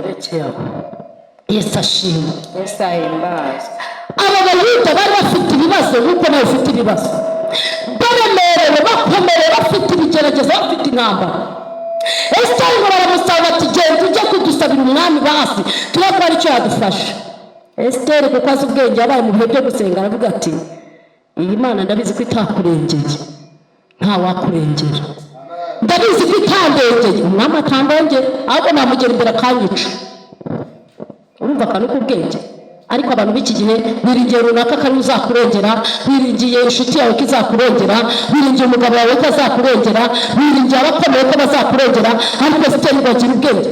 Yesu ashima. Yesu ahimbaze. Aba Bayuda bari bafite ibibazo nk'uko nawe ufite ibibazo, baremerewe, bakomerewe, bafite ibigeragezo, bafite intambara. Esiteri ngo baramusaba bati genda ujye kudusabira umwami basi turebe ko hari icyo yadufasha. Esiteri kuko azi ubwenge, yabaye mu bihe byo gusenga, aravuga ati iyi Mana ndabizi ko itakurengeye, nta wakurengera, ndabizi ko itandengeye, umwami atandengeye, ahubwo namugera imbere akanyica. Urumva akantu k'ubwenge. Ariko abantu b'iki gihe biringiye runaka kari uzakurengera, biringiye inshuti yawe ko izakurengera, biringiye umugabo wawe ko azakurengera, biringiye abakomeye ko bazakurengera. Ariko Esiteri bagira ubwenge,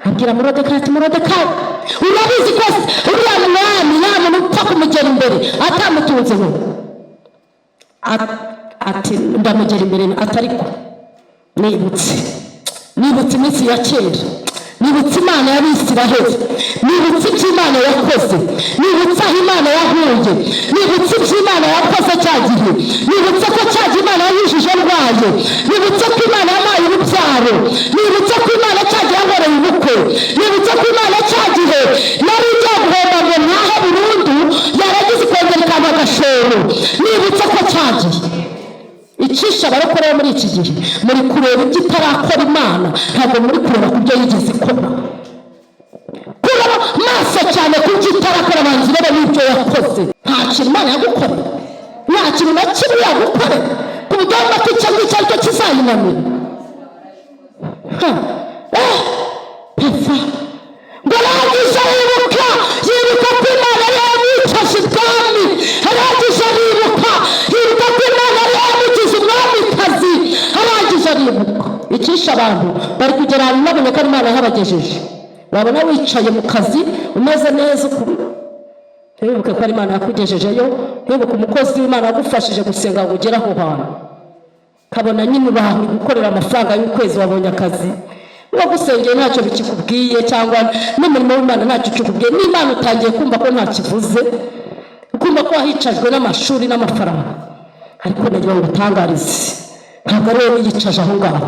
abwira Moridekayi ati Moridekayi, urabizi ko uriya mwami yamuntu upfa kumugera imbere atamutunze we? Ati ndamugera imbere, atariko nibutse iminsi ya kera, nibutse Imana y'Abisiraheli, nibutse ibyo Imana yakoze, nibutse aho Imana yahuye, nibutse ibyo Imana yakoze cya gihe, nibutse ko cya gihe Imana yanyujije ndwaye, nibutse ko Imana yampaye urubyaro, nibutse ko Imana cya gihe yankoreye ubukwe, nibutse ko Imana cya gihe nari igiye guhomba ngo ntahe burundu, yaragize ikongera ikamba agashoro. Nibutse ko cya gihe icisha abarokore muri iki gihe muri kureba ibyo itarakora Imana, ntabwo muri kureba ku byo yigeze ikora. Kuba maso cyane ku byo itarakora, abanzi baba n'ibyo yakoze. Nta kintu Imana yagukorera, nta kintu na kimwe yagukorera ku buryo wumva ko icyo ngicyo aricyo kizayinamira. Ngo arangije aribuka, yibuka ko Imana yari yamwicaje ibwami, arangije aribuka, yibuka ko Imana yari yamugize umwamikazi, arangije aribuka. Icisha abantu bari kugera ahantu babonye ko Imana yahabagejeje, wabona wicaye mu kazi umeze neza, ntiwibuke ko Imana yakugejejeyo, ntiwibuke umukozi w'Imana wagufashije gusenga ngo ugere aho hantu, kabona nyine abantu gukorera amafaranga y'ukwezi, wabonye akazi, wagusengeye ntacyo bikikubwiye, cyangwa n'umurimo w'Imana ntacyo kikubwiye, n'Imana utangiye kumva ko ntakivuze, ukumva ko wahicajwe n'amashuri n'amafaranga. Ariko nagira ngo utangarize, ntabwo ari wowe wiyicaje aho ngaho,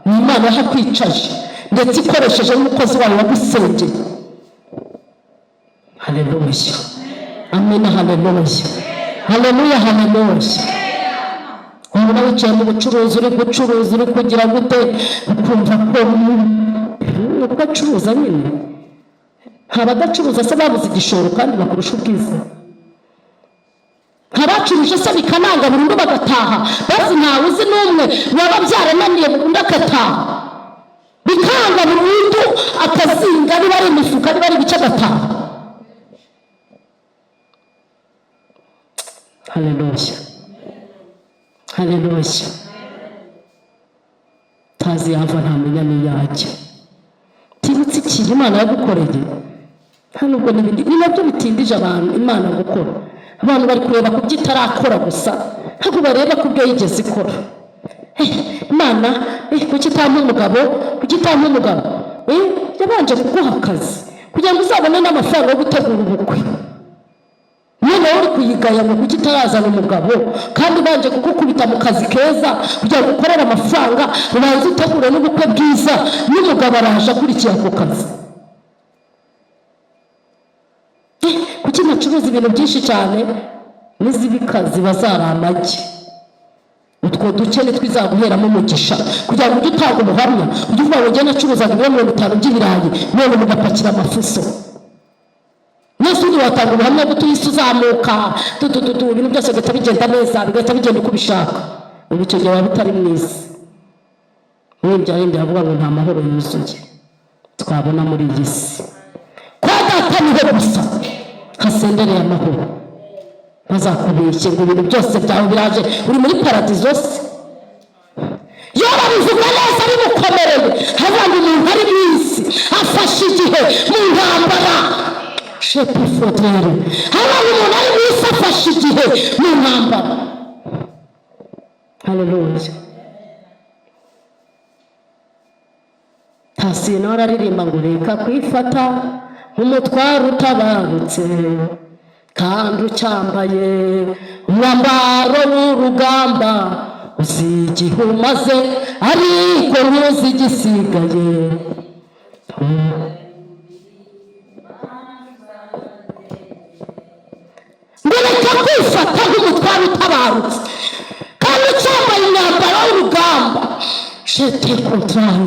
ni Imana yahakwicaje, ndetse ikoresheje n'umukozi wawe wagusengeye. Haleluya, amena, haleluya, haleluya, haleluya. Wabona wicaye mu bucuruzi, uri gucuruza, uri kugira gute, ukumva ko uko acuruza nyine, abadacuruza se babuze igishoro kandi bakurusha ubwiza, abacuruje se bikananga burundu bagataha, bazi ntawe uzi n'umwe waba byarananiye burundu agataha, bikanga burundu akazinga, niba ari imifuka, niba ari ibice agataha. Haleluya, haleluya. Tazi yava ntamenya n'iyajya, tibutse ikintu Imana yagukoreye, nta nubwo n'ibindi ni nabyo bitindije abantu Imana gukora. Abantu bari kureba ku byo itarakora gusa, ntabwo bareba ku byo yigeze ikora. Imana kuki itampa umugabo, kuki itampa umugabo, yabanje kuguha akazi kugira ngo uzabone n'amafaranga yo gutegura ubukwe. None uri kuyigaya ngo kuki itarazana umugabo, kandi banje kugukubita mu kazi keza kugira ngo ukorere amafaranga, ubanze utegure n'ubukwe bwiza, n'umugabo araje akurikiye ako kazi. Kuki nacuruza ibintu byinshi cyane, n'izibikazi bazara amagi, utwo duke nitwizaguheramo umugisha, kugira ngo ujye utanga umuhamya, ujye uvuga ngo njye nacuruzaga ibiro 50 by'ibirayi, none mugapakira amafuso. Nese undi watanga ubuhamya bwo tuyise uzamuka, ibintu byose bigahita bigenda neza, bigahita bigenda uko ubishaka. Ubu icyo gihe waba utari mwiza. Wibya yindi avuga ngo nta mahoro yuzuye twabona muri iyi si. Kwa data niho gusa hasendereye amahoro, bazakubeshye ngo ibintu byose byawe biraje uri muri paradizo se. Yoba bivuga neza ari mukomereye, havanga umuntu ari mu isi afashe igihe mu ntambara, shepu fodere, havanga umuntu ari mu yesu afashe igihe mu ntambara. Haleluya. Tasino araririmba ngo reka kwifata nk'umutwaro utabarutse kandi ucyambaye umwambaro w'urugamba, uzi igihe umaze ariko ntuzi igisigaye. ngo reka kwifata nk'umutwaro utabarutse kandi ucyambaye umwambaro w'urugamba. Jete kontrari,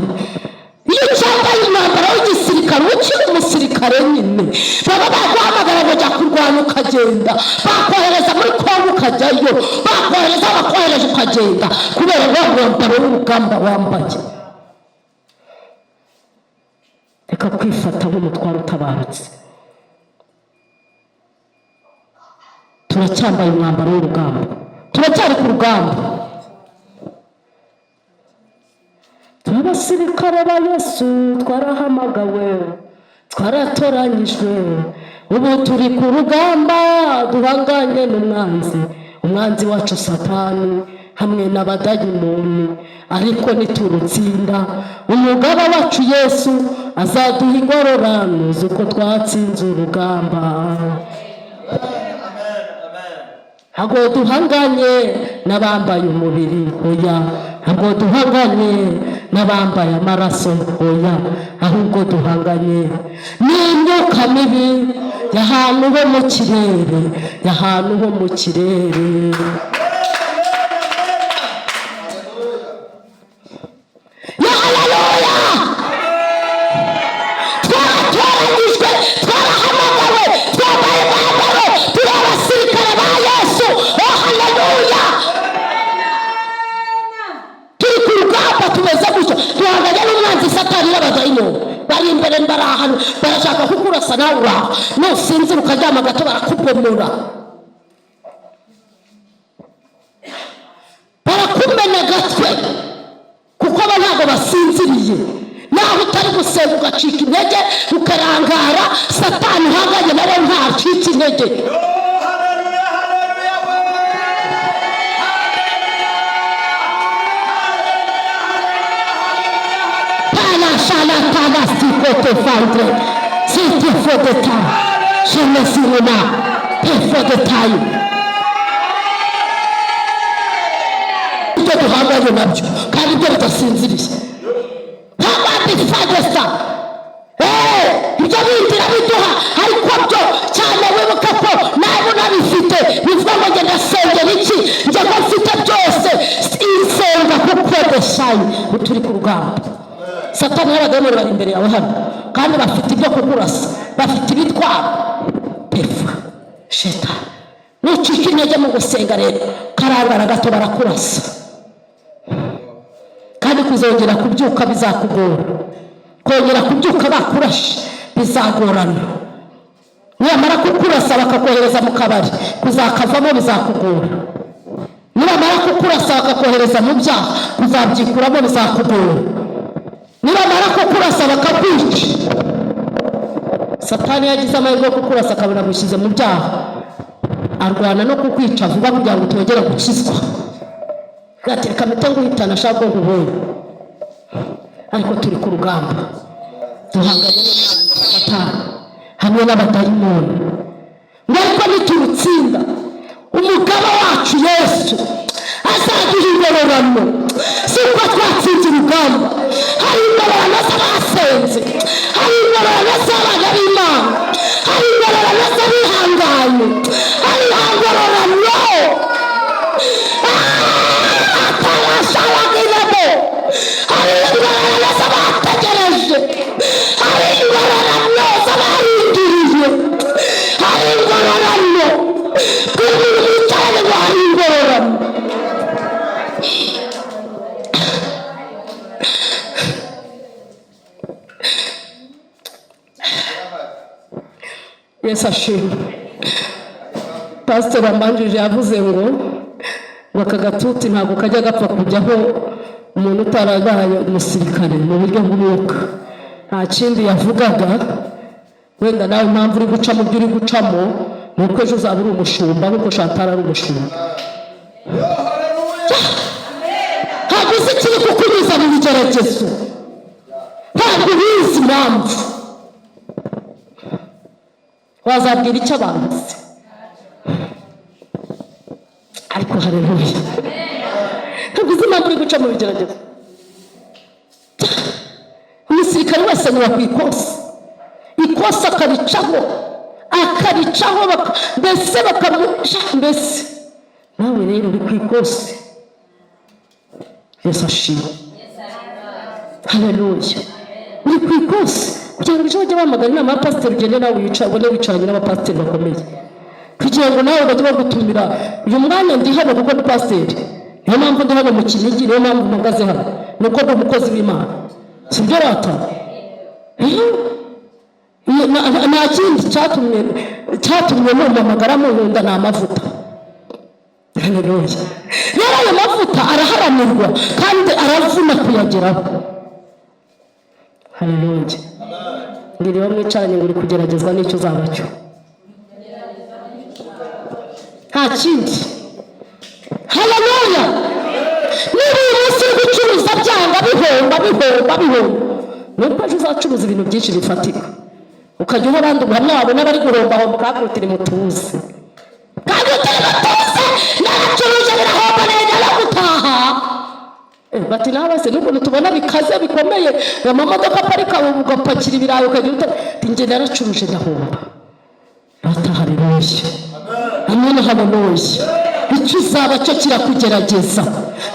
iyo ucyambaye umwambaro w'igisirikare ukiri umusirikare nyine baba baguhamagara ngo jya kurwana ukagenda, bakohereza muri Kongo ukajyayo, bakohereza bakohereje ukagenda kubera ngo umwambaro w'urugamba wambaye. Reka kwifata nk'umutwaro utabarutse, turacyambaye umwambaro w'urugamba, turacyari ku rugamba. Abasirikare ba Yesu twarahamagawe, twaratoranyijwe, ubu turi ku rugamba duhanganye n'umwanzi, umwanzi wacu Satani hamwe n'abadayimoni, ariko niturutsinda umugaba wacu Yesu azaduha ingororano z'uko twatsinze urugamba. Ntabwo duhanganye n'abambaye umubiri, oya. Ntabwo duhanganye n'abambaye amaraso, oya. Ahubwo duhanganye n'imyuka mibi y'ahantu ho mu kirere, y'ahantu ho mu kirere. Haleluya. Twaratoranyijwe, twarahamagawe, twambaye umwambaro, turi abasirikare ba Yesu. Oh, haleluya. Turi ku rugamba tumeze gutyo, duhanganye n'umwanzi Satani n'abadayimoni bari imbere, bari ahantu barashaka kukurasa nawe uraho, nusinzira ukaryama gato barakubomora, barakumena gatwe kuko bo ntabwo basinziriye. Naho utari gusenga ugacika intege ukarangara, Satani uhanganye nawe ntacika intege. Te fendre, c'est te faut de temps, je me suis là, te faut de taille. Ito duhanganye nabyo kandi ibyo bidasinziriye, ntabwo bifagesa. Ibyo bindira biduha ariko byo cyane wibuka ko nawe unabifite, bivuga ngo njye ndasengera iki, njye ko mfite byose insenga kuko deshaye. Turi ku rugamba, Satani n'abadayimoni bari imbere yawe hano kandi bafite ibyo kukurasa, bafite ibitwaro. Pefa Shetani, nucika intege mu gusenga rero karangara gato barakurasa, kandi kuzongera kubyuka bizakugora, kongera kubyuka bakurashe bizagorana. Nibamara kukurasa bakakohereza mu kabari, kuzakavamo bizakugora. Nibamara kukurasa bakakohereza mu byaha, kuzabyikuramo bizakugora. Nibamara kukurasa bakakwica, Satani yagize amahirwe yo kukurasa akabona gushyize mu byaha, arwana no kukwica vuba kugira ngo utongera gukizwa. Gatereka mite nguhitana ashaka ngo ubone. Ariko turi ku rugamba duhanganye n'umwanzi Satani hamwe n'abadayimoni. Ngo ariko niturutsinda umugaba wacu Yesu azaduha ingororano z'uko twatsinze urugamba. Hari ingororano z'abasenze, hari ingororano z'abana b'Imana, hari ingororano z'abihanganye, hari ingororano atarashabagiramo, hari ingororano z'abategereje, hari ingororano z'abarindiriye, hari ingororano bw'ibintu bicaranye ngo hari ingororano. Yesu ashimwe. Pastor Ambanjije yavuze ngo aka gatuti ntabwo kajya gapfa kujyaho umuntu utarabaye umusirikare mu buryo bw'umwuka. Nta kindi yavugaga, wenda nawe impamvu uri guca mu byo uri gucamo nuko ejo uzaba uri umushumba nkuko Chantal ari umushumba. Ntabwo uzi ikiri kukunyuza mu bigeragezo, ntabwo ubizi impamvu. Wazabwira icyo abantu se? Ariko haleluya, ntabwo uzi impamvu uri guca mu bigeragezo. Umusirikare wese anyura ku ikosa akaricaho mbese bakamuca. Mbese nawe rero uri ku ikosa. Yesu ashimwe, haleluya. Uri ku ikosa kugira ngo ejo bajye bamagana inama ya pasiteri, ugende nawe ubone wicaranye n'abapasiteri bakomeye, kugira ngo nawe bajye bagutumira. Uyu mwanya ndi hano kuko ndi pasiteri, niyo mpamvu ndi hano mu Kinigi, niyo mpamvu mpagaze hano, nuko ndi umukozi w'Imana. Si byo rata? Nta kindi cyatumye mumpamagara munkunda, ni amavuta. Haleluya. Rero ayo mavuta araharanirwa kandi aravuna kuyageraho. Haleluya. Ngiri bamwe mwicaranye ngo uri kugeragezwa n'icyo uzaba cyo, nta kindi. Haleluya. Niba uyu munsi uri gucuruza byanga bihomba, nuko ejo uzacuruza ibintu byinshi bifatika, ukajya uha abandi ubuhamya wawe n'abari guhomba kakutiri mutuze, kandi utari mutuze n'abacuruje birahomba neza no gutaha. Bati nawe se n'ukuntu tubona bikaze bikomeye, amamodoka aparika ugapakira ibirayi ukagira uti njye naracuruje ndahomba. Rata haleluya, amen haleluya. Icyo uzaba cyo kirakugerageza,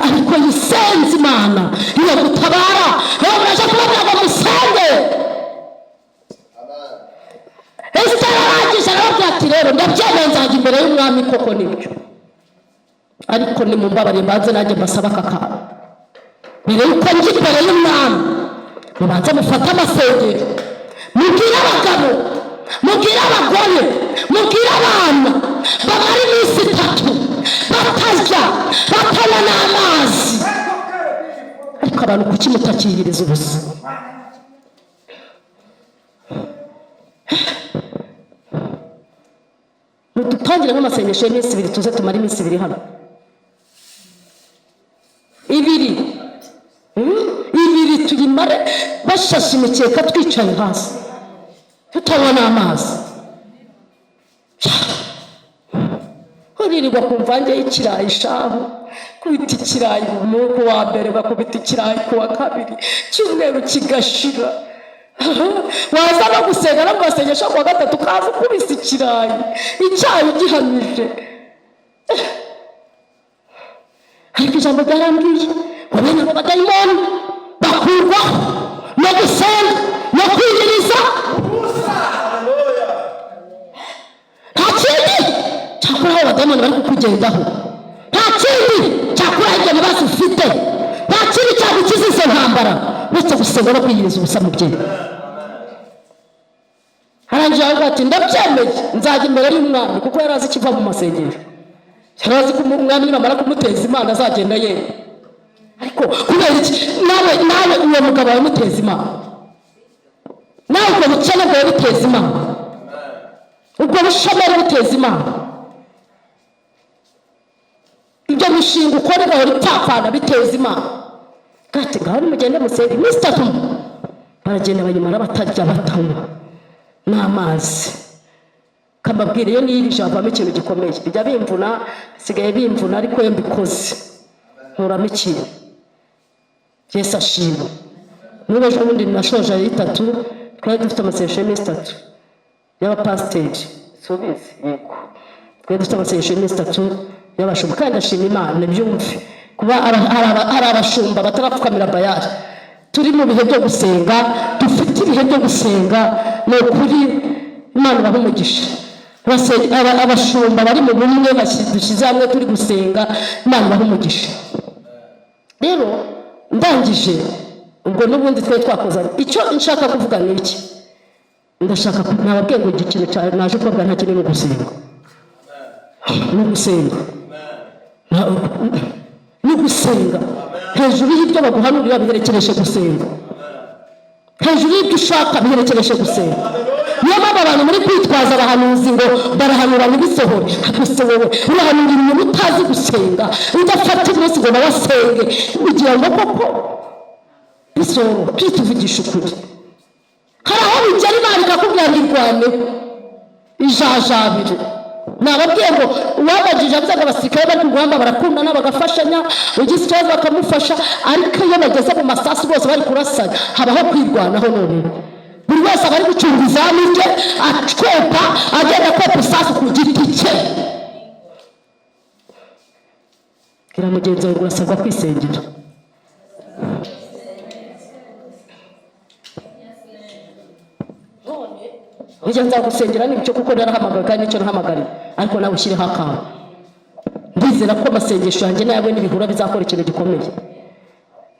ariko yisenze Imana iragutabara. Rero muraje kubabwira ngo musenge. Esiteri arangije arababwira ati rero ndabyemeye nzajya imbere y'umwami koko nibyo, ariko nimumbabarire mbanze nanjye mbasaba aka kantu. Mbere yuko njya imbere y'umwami, mubanze mufate amasengero, mubwire abagabo, mubwire abagore, mubwire abana bamara iminsi 3 batarya batanywa n'amazi. Ariko abantu kuki mutakiyiriza ubusa? Mudutangire nk'amasengesho y'iminsi 2 tuze tumara iminsi 2 hano, 2 tuyimare bashashe imikeka twicaye hasi tutanywa n'amazi. Uririrwa kumva nge y'ikirayi shahu, kubita ikirayi ku wa mbere, bakubita ikirayi ku wa kabiri, cyumweru kigashira. Waza no gusenga no gusengesha ku wa gatatu kaza kubisa ikirayi, icyayi gihamije. Ariko ijambo ryarambwiye ngo bene abo badayimoni bakurwaho no gusenga no kwiyiriza. Nta kindi cyakora aho abadayimoni bari kukugendaho, nta kindi cyakora ibyo bibazo ufite, nta kindi cyagukiza izo ntambara uretse gusenga no kwiyiriza ubusa mu bye. Arangije avuga ati ndabyemeye nzajya imbere y'umwami, kuko yari azi ikiva mu masengesho, yari azi ko umwami namara kumuteza Imana azagenda yewe. Ariko kubera iki nawe uwo mugabo wamuteza Imana, nawe ubwo bukene bwawe buteza Imana, ubwo bushomeri buteza Imana, ibyo mishinga ukora bwawe bitapfana biteza Imana. Gati ngaho nimugende musenge iminsi 3, baragenda banyimara batarya batanywa n'amazi. Kambabwira iyo niyirije havamo ikintu gikomeye, bijya bimvuna, sigaye bimvuna, ariko iyo mbikoze nkuramo ikintu. Yesu ashimwe. N'ubu ejo bundi nashoje ari 3, twari dufite amasengesho y'iminsi 3 y'abapasiteri, subizi yego, twari dufite amasengesho y'iminsi 3 y'abashumba, kandi ndashima Imana nibyumve kuba hari abashumba batarapfukamira Bayali. Turi mu bihe byo gusenga, dufite ibihe byo gusenga, ni ukuri Imana ibahe umugisha. Abashumba bari mu bumwe dushyize hamwe turi gusenga, Imana ibahe umugisha. Rero ndangije ubwo n'ubundi twe twakozanye, icyo nshaka kuvuga ni iki? Ndashaka nababwiye ngo ikintu cyane naje kuvuga nta kintu gusenga, no gusenga, no gusenga. Hejuru y'ibyo baguhanurira biherekereje gusenga, hejuru y'ibyo ushaka biherekereje gusenga. Ni niyo mpamvu abantu muri kwitwaza abahanuzi ngo barahanura ntibisohore. Gusa wowe urahanura ibintu utazi gusenga, udafata umunsi ngo nawe asenge kugira ngo koko bisohore. Tuvugisha ukuri, hari aho bigera Imana ikakubwira ngo irwaneho ijajabire. Nababwiye ngo uwabajije avuga abasirikare bari kurwamba barakundana bagafashanya, ugize ikibazo bakamufasha, ariko iyo bageze mu masasu bose bari kurasanya habaho kwirwanaho. None buri wese aba ari gucunga izamu rye, akwepa agenda kwepa isasu ku giti cye. Bwira mugenzi wawe urasabwa kwisengera. Ujya nzagusengera n'icyo kuko narahamagaye kandi nicyo nahamagariye, ariko nawe ushyireho akawe. Ndizera ko amasengesho yanjye nawe n'ibihura bizakora ikintu gikomeye.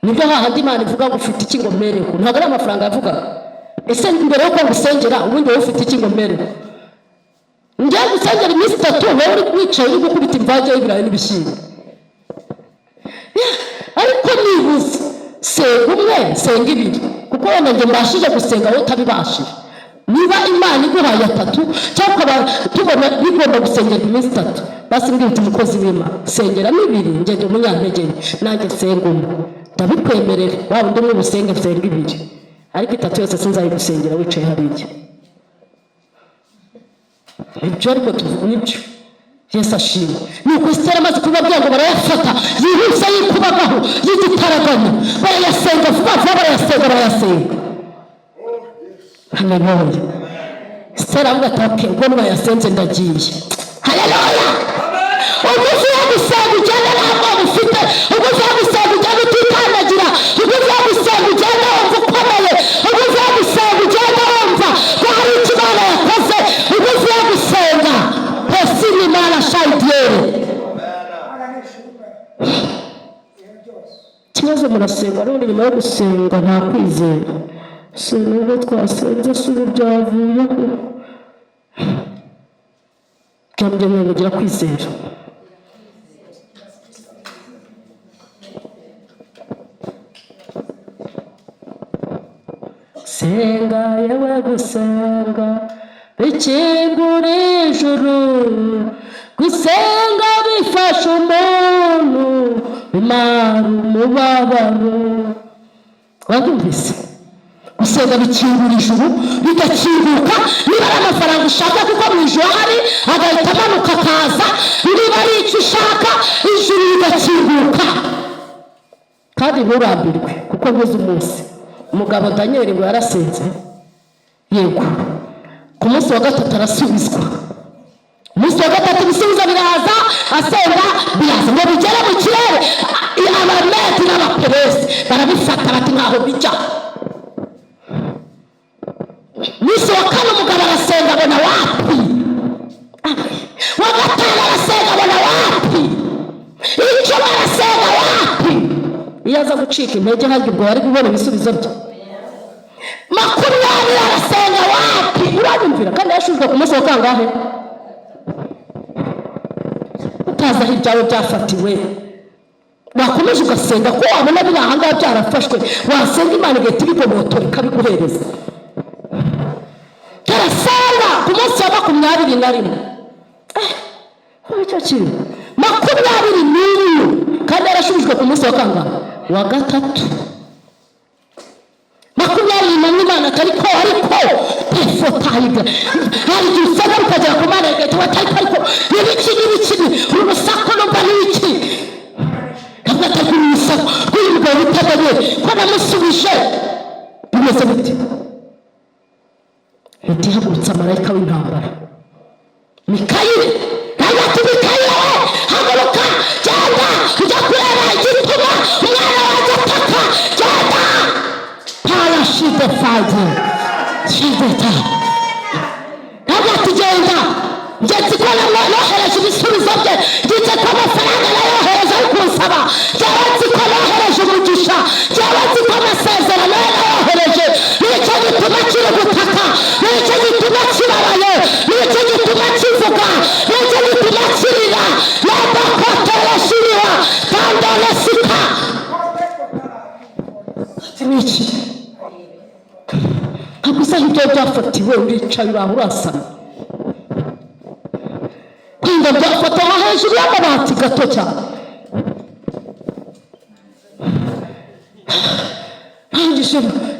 Nibyo hahandi Imana ivuga ngo ufite iki ngo mpereho, ntabwo ari amafaranga yavugaga. Ese mbere yuko ngusengera ubundi wowe ufite iki ngo mpereho? Ngiye gusengera iminsi 3 wowe uri wicaye uri gukubita imvange y'ibirayi n'ibishyimbo. Ariko nibuze senga umwe senga ibiri, kuko wenda njye mbashije gusenga wowe utabibashije. Niba Imana iguhaye 3 cyangwa tubona bigomba gusengera iminsi 3, basi mbwira umukozi w'Imana sengera 2, ngende umunyantege nanjye senga umwe, ndabikwemerera. Waba undi umwe usenge senga 2, ariko 3 yose sinzayigusengera wicaye hariya. Ibyo ariko tuvuga nibyo. Yesu ashimwe. Nuko Esiteri amaze kubabwira ngo barayafata, yihuse yikubagaho yigitaraganya, barayasenga vuba vuba, barayasenga. Haleluya. Esiteri avuga ati ubwo mwayasenze ndagiye. Haleluya. Umunsi wo gusenga ugenda ntabwo ufite, umunsi wo gusenga ugenda utikandagira, umunsi wo gusenga ugenda wumva ukomeye, umunsi wo gusenga ugenda wumva ko hari icyo Imana yakoze, umunsi wo gusenga pesi n'Imana shayidiyere. Ikibazo murasenga none nyuma yo gusenga nta kwizera. Si nubwo twasenze si ubu byavuyeho, kandi ntibagira kwizera. Senga yewe gusenga bikingura ijuru, gusenga bifasha umuntu bimara umubabaro. Wabyumvise? Gusenga bikingura ijuru bigakinguka. Niba ari amafaranga ushaka kuko mu ijuru hari agahita amanuka akaza, niba ari icyo ushaka ijuru bigakinguka. Kandi nturambirwe kuko nkuze umunsi umugabo Daniel ngo yarasenze, yego ku munsi wa 3 arasubizwa. Umunsi wa 3 ibisubizo biraza, asenga biraza ngo bigere mu kirere. Abameti n'abaperesi barabifata bati nkaho bijya. Umunsi wa 4 umugabo arasenga abona wapi, wa 5 arasenga abona wapi, icyo arasenga wapi. Iyo aza gucika intege ntabwo ubwo yari kubona ibisubizo bye. 20 arasenga wapi. Urabumvira kandi yashujwe ku munsi wa kangahe? Utaza aho ibyawe byafatiwe, wakomeje ugasenga ko wabona biri ahangaha byarafashwe, wasenga Imana igahita ibigobotora ikabiguhereza. Tarasenga ku munsi wa 21 icyo kintu 21 kandi yarashubijwe ku munsi wa kangahe? Wa 3. 21 Imana ariko tefotayiga hari igihe usanga ukagera ku Mana igahita ariko n'ibiki urusaku numva n'iki kavuga ati urusaku rw'ibyo bitaganye ko namusubije bimeze bite. Hagurutsa marayika w'intambara Mikayeli, ati Mikayeli haguruka genda ujya kureba igituma umwana wanjye ataka, genda parashide faje shideta. Ati genda njye nzikora nohereje ibisubizo bye, njye ko amafaranga nayohereje ari kunsaba, njyewe nziko nohereje umugisha, njyewe nziko amasezerano nayohereje. Nicyo gituma kiri gutaka, nicyo gituma kibabaye, nicyo gituma kivuga, nicyo gituma kirira. Nabakotoreshiriwa kandolesika niki ntabwo gusa ibyo byafatiwe uricaye uraho urasana kwinga byafataho hejuru y'amabati gato cyane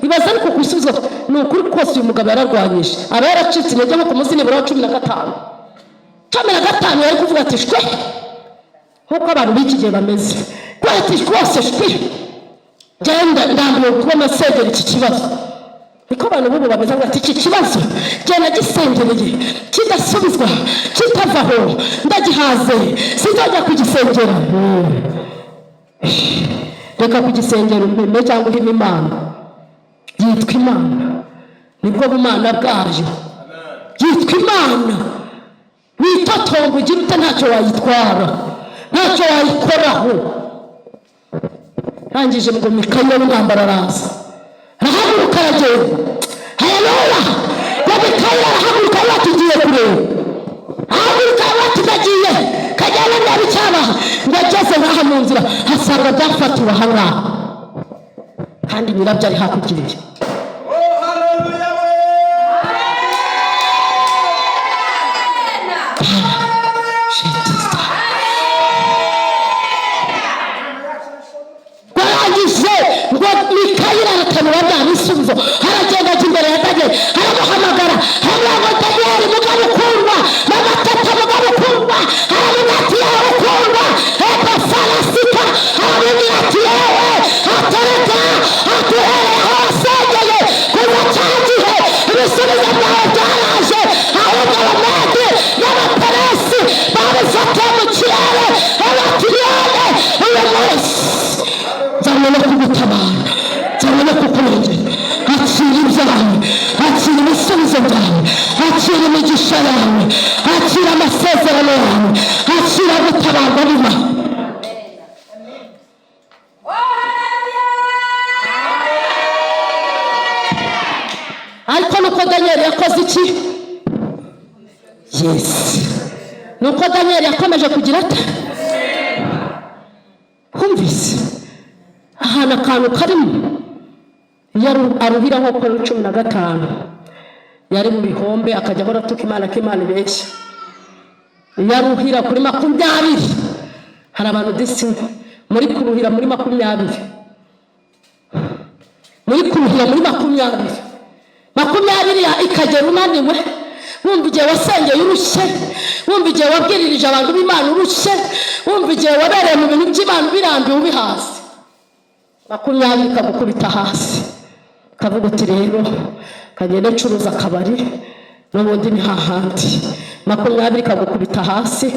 ibaza ariko gusubiza ni ukuri kose uyu mugabo yararwanyije aba yaracitse intege nko ku munsi nibura wa 15 yari kuvuga ati shwe nk'uko abantu b'iki gihe bameze ati rwose shwe genda ndambiwe kuba masengera iki kibazo niko abantu b'ubu bameze ngo ati iki kibazo genda gisengereye kidasubizwa kitavaho ndagihaze sinzajya kugisengera reka kugisengera umpeme cyangwa uhime Imana yitwa Imana nibwo bumana bwayo yitwa Imana witotomba ugira ute ntacyo wayitwara ntacyo wayikoraho rangije ngo Mikaya w'intambara araza arahaguruka aragenda haleluya ngo Mikaya arahaguruka batugiye kureba ahaguruka batugagiye kajyana nabi cyabaha ngo ageze ngaha mu nzira hasanga byafatiwe aha ngaha kandi nyirabyo ari hakugiriye ngo Mikaya aratanura bya bisubizo aragenda ajya imbere ya Danieli aramuhamagara haravuga Danieli mugabo ukundwa n'amatata mugabo ukundwa haravuga ati yawe ukundwa epafarasika haravuga ati yewe atareka atuhereye aho wasengeye kuva cya gihe ibisubizo byawe byaraje ahubwo abamedi n'abaperesi babifatiye mu kirere abatiriyane uyu munsi nzanye no kugutabara nzanye no kukurengera akira ibyawe akira ibisubizo byawe akira imigisha yawe akira amasezerano yawe akira gutabarwa n'Imana ariko nuko Danieli yakoze iki nuko Danieli yakomeje kugira ate kumvise ahantu akantu karimo aruhira nko kuri 15 yari mu bihombe akajya ahora atuka Imana ko Imana ibeshya yaruhira kuri 20 hari abantu disi muri kuruhira muri 20 muri kuruhira muri 20 ikagera unaniwe wumva igihe wasengeye urushye wumva igihe wabwiririje abantu b'Imana urushye wumva igihe wabereye mu bintu by'Imana birambiwe ubihasi 20 kagukubita hasi kavuga uti rero kagenda ncuruza akabari n'ubundi ni hahandi 20 kagukubita hasi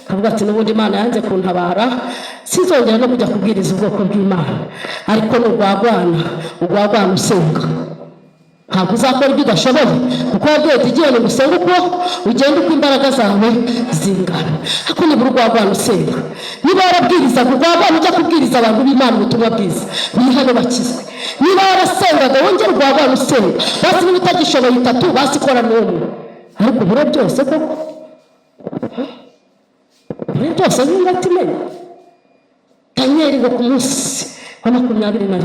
kavuga ati n'ubundi Imana yanze kuntabara sinzongera no kujya kubwiriza ubwoko bw'Imana ariko n'ugwagwana usenga ntabwo uzakora ibyo udashoboye kuko wabwiye igihe ngo usenge uko ugenda uko imbaraga zawe zingana ariko nibura urwagwana usenga niba warabwiriza urwagwana ujya kubwiriza abantu b'Imana ubutumwa bwiza bihane bakizwe niba warasengaga wongera urwagwana usenga basi niba utagishoboye 3 basi kora n'umwe ariko bure byose koko bure byose n'ingatimenya Danieli ngo ku munsi wa 21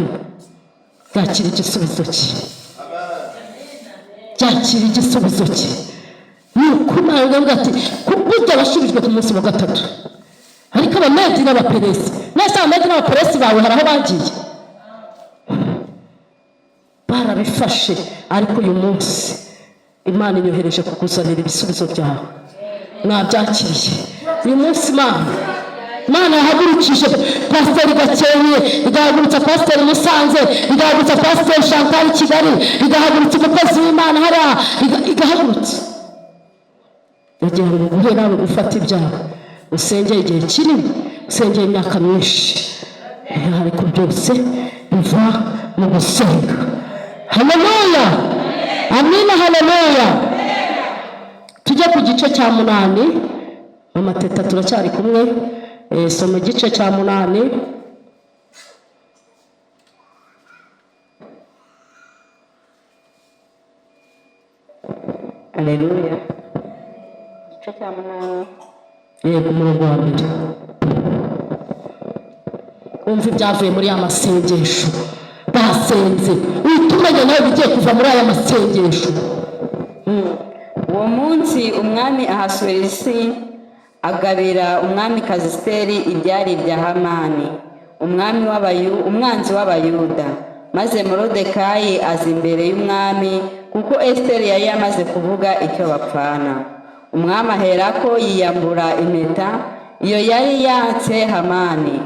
yakira igisubizo cye yakira igisubizo cye nuko Imana ivuga ati kubujya bashubijwe ku munsi wa 3 ariko abamedi n'abaperesi nese abamedi n'abaperesi bawe haraho bagiye barabifashe ariko uyu munsi Imana inyohereje kukuzanira ibisubizo byawe mwabyakiriye uyu munsi Imana yahagurukije Pasiteri Gakenke igahagurutsa Pasiteri Musanze igahagurutsa Pasiteri Chantal Kigali igahagurutsa umukozi w'Imana hariya igahagurutsa yagiye ngo guhera nawe gufata ibyawe usengeye igihe kinini usengeye imyaka myinshi ariko byose biva mu gusenga haleluya amina haleluya tujya ku gice cya 8 mama Teta turacyari kumwe soma igice cya 8 haleluya igice cya 8 ku murongo wa 2 umva ibyavuye muri amasengesho basenze utuma kumenya nawe bigiye kuva muri aya masengesho. Uwo munsi umwami Ahasuwerusi agabira umwamikazi Esiteri ibyari ibya Hamani umwanzi w'Abayuda. Maze Morodekayi aza imbere y'umwami kuko Esiteri yari yamaze kuvuga icyo bapfana. Umwami aherako yiyambura impeta iyo yari yatse Hamani.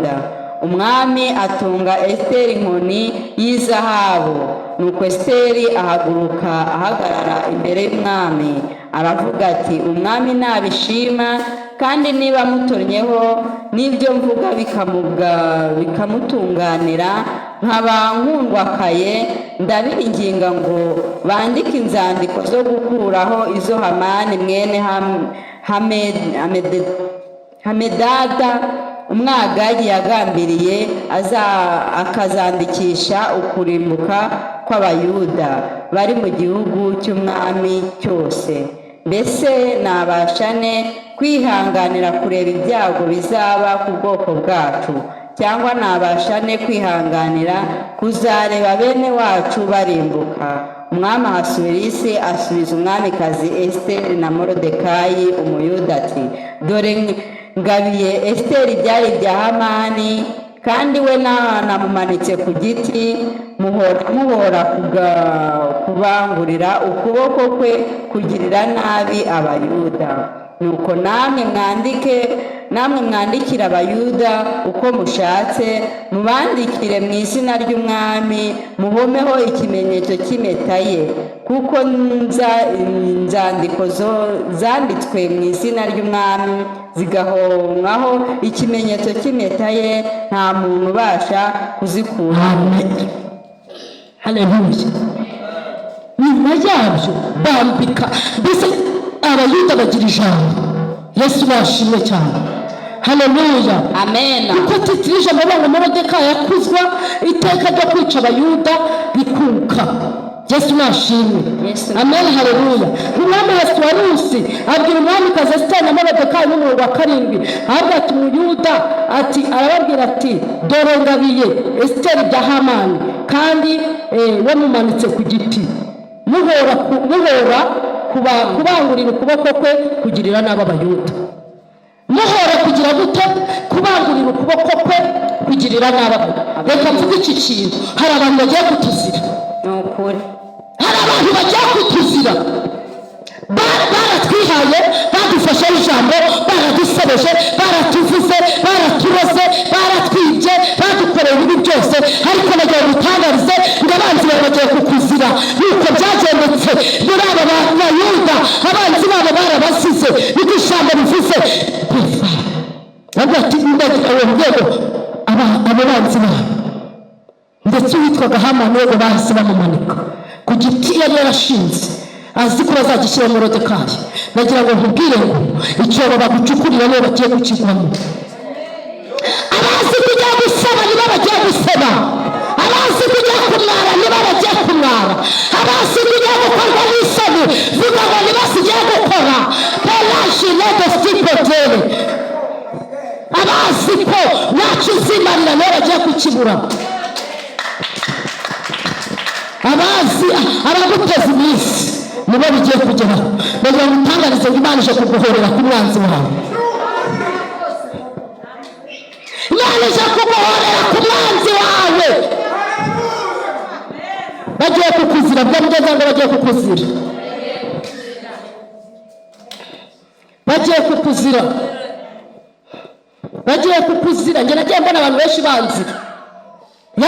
Umwami atunga Esiteri inkoni y'izahabu. Nuko Esiteri ahaguruka ahagarara imbere y'umwami aravuga ati, umwami nabishima kandi niba mutonnyeho n'ibyo mvuga bikamutunganira nkaba nkundwakaye, ndabinginga ngo bandike inzandiko zo gukuraho izo Hamani mwene Hamedada umwagagi yagambiriye akazandikisha ukurimbuka kw'Abayuda bari mu gihugu cy'umwami cyose. Mbese nabashane kwihanganira kureba ibyago bizaba ku bwoko bwacu, cyangwa nabashane kwihanganira kuzareba bene wacu barimbuka? Umwami Ahasuwerusi asubiza umwamikazi Esiteri na Morodekayi Umuyuda ati, dore ngabiye Esiteri ibyari ibya Hamani, kandi we namumanitse ku giti, muhora kubangurira ukuboko kwe kugirira nabi Abayuda. Nuko namwe mwandikira Abayuda uko mushatse, mubandikire mu izina ry'umwami, muhomeho ikimenyetso cy'impeta ye, kuko inzandiko zanditswe mu izina ry'umwami zigahomwaho ikimenyetso cy'impeta ye, nta muntu ubasha kuzikura. Haleluya. Nyuma yabyo bambika, mbese Abayuda bagira ijambo. Yesu bashimwe cyane. Haleluya. Amen. Kuko titirije ngo Morodekayi yakuzwa iteka ryo kwica Abayuda bikuka. Yesu nashimwe. Amen. Haleluya. Umwami Ahasuwerusi abwira umwamikazi Esiteri na Morodekayi n'umurongo wa 7, ahabwa ati Umuyuda arababwira ati, dore ngabiye Esiteri bya Hamani, kandi wamumanitse ku giti, muhora kubangurira ukuboko kwe kugirira nabi Abayuda. Muhora kugira gute? Kubangurira ukuboko kwe kugirira nabi Abayuda. Reka mvuge iki kintu, hari abantu bagiye kutuzira. Nukuri hari abantu bagiye kutuzira, baratwihaye, badufashe ijambo, baradusebeje, baratuvuze, baraturoze, baratwibye, badukoreye ibibi byose, ariko nagiye gutangarize ngo abanzi bawe bagiye kukuzira. Nuko byagendetse muri aba Bayuda, abanzi babo barabasize, niko ijambo bivuze. Ati ndagira uwo rwego abo banzi babo, ndetse uwitwaga Hamani we bahise bamumanika ku giti yari yarashinze, azi ko bazagishyira Morodekayi. Nagira ngo nkubwire ngo icyobo bagucukurira nibo bagiye kukigwamo. Abazi kujya gusaba nibo bagiye gusaba, abazi kujya kumwara nibo bagiye kumwara, abazi kujya gukorwa n'isoni vuga ngo nibo bagiye gukora. Pelashi ledo stipotere, abazi ko ntacyo uzimarira nibo bagiye kukibura. Abazi abaguteza iminsi nibo bigiye kugeraho. Nagira ngo utangarize ngo Imana ije kuguhorera ku mwanzi wawe. Imana ije kuguhorera ku mwanzi wawe. Bagiye kukuzira, byamugeza ngo bagiye kukuzira, bagiye kukuzira, bagiye kukuzira. Njye nagiye mbona abantu benshi banzira,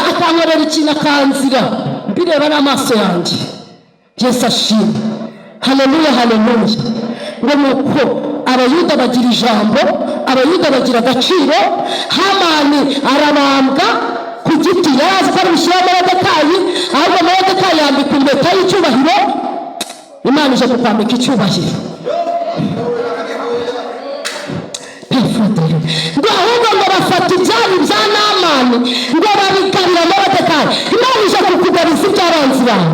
akankorera ikintu akanzira, mbireba n'amaso yanjye. Yesu ashimwe. Haleluya, haleluya. Ngo nuko Abayuda bagira ijambo, Abayuda bagira agaciro. Hamani arabambwa ku giti, yarazi ko ari bushyiraho Morodekayi, ahubwo Morodekayi yambika impeta y'icyubahiro. Imana ije kukwambika icyubahiro. Ngo ahubwo ngo bafata ibyari bya Namani ngo babigarira Morodekayi. Imana ije kukugabiza iby'abanzi bawe.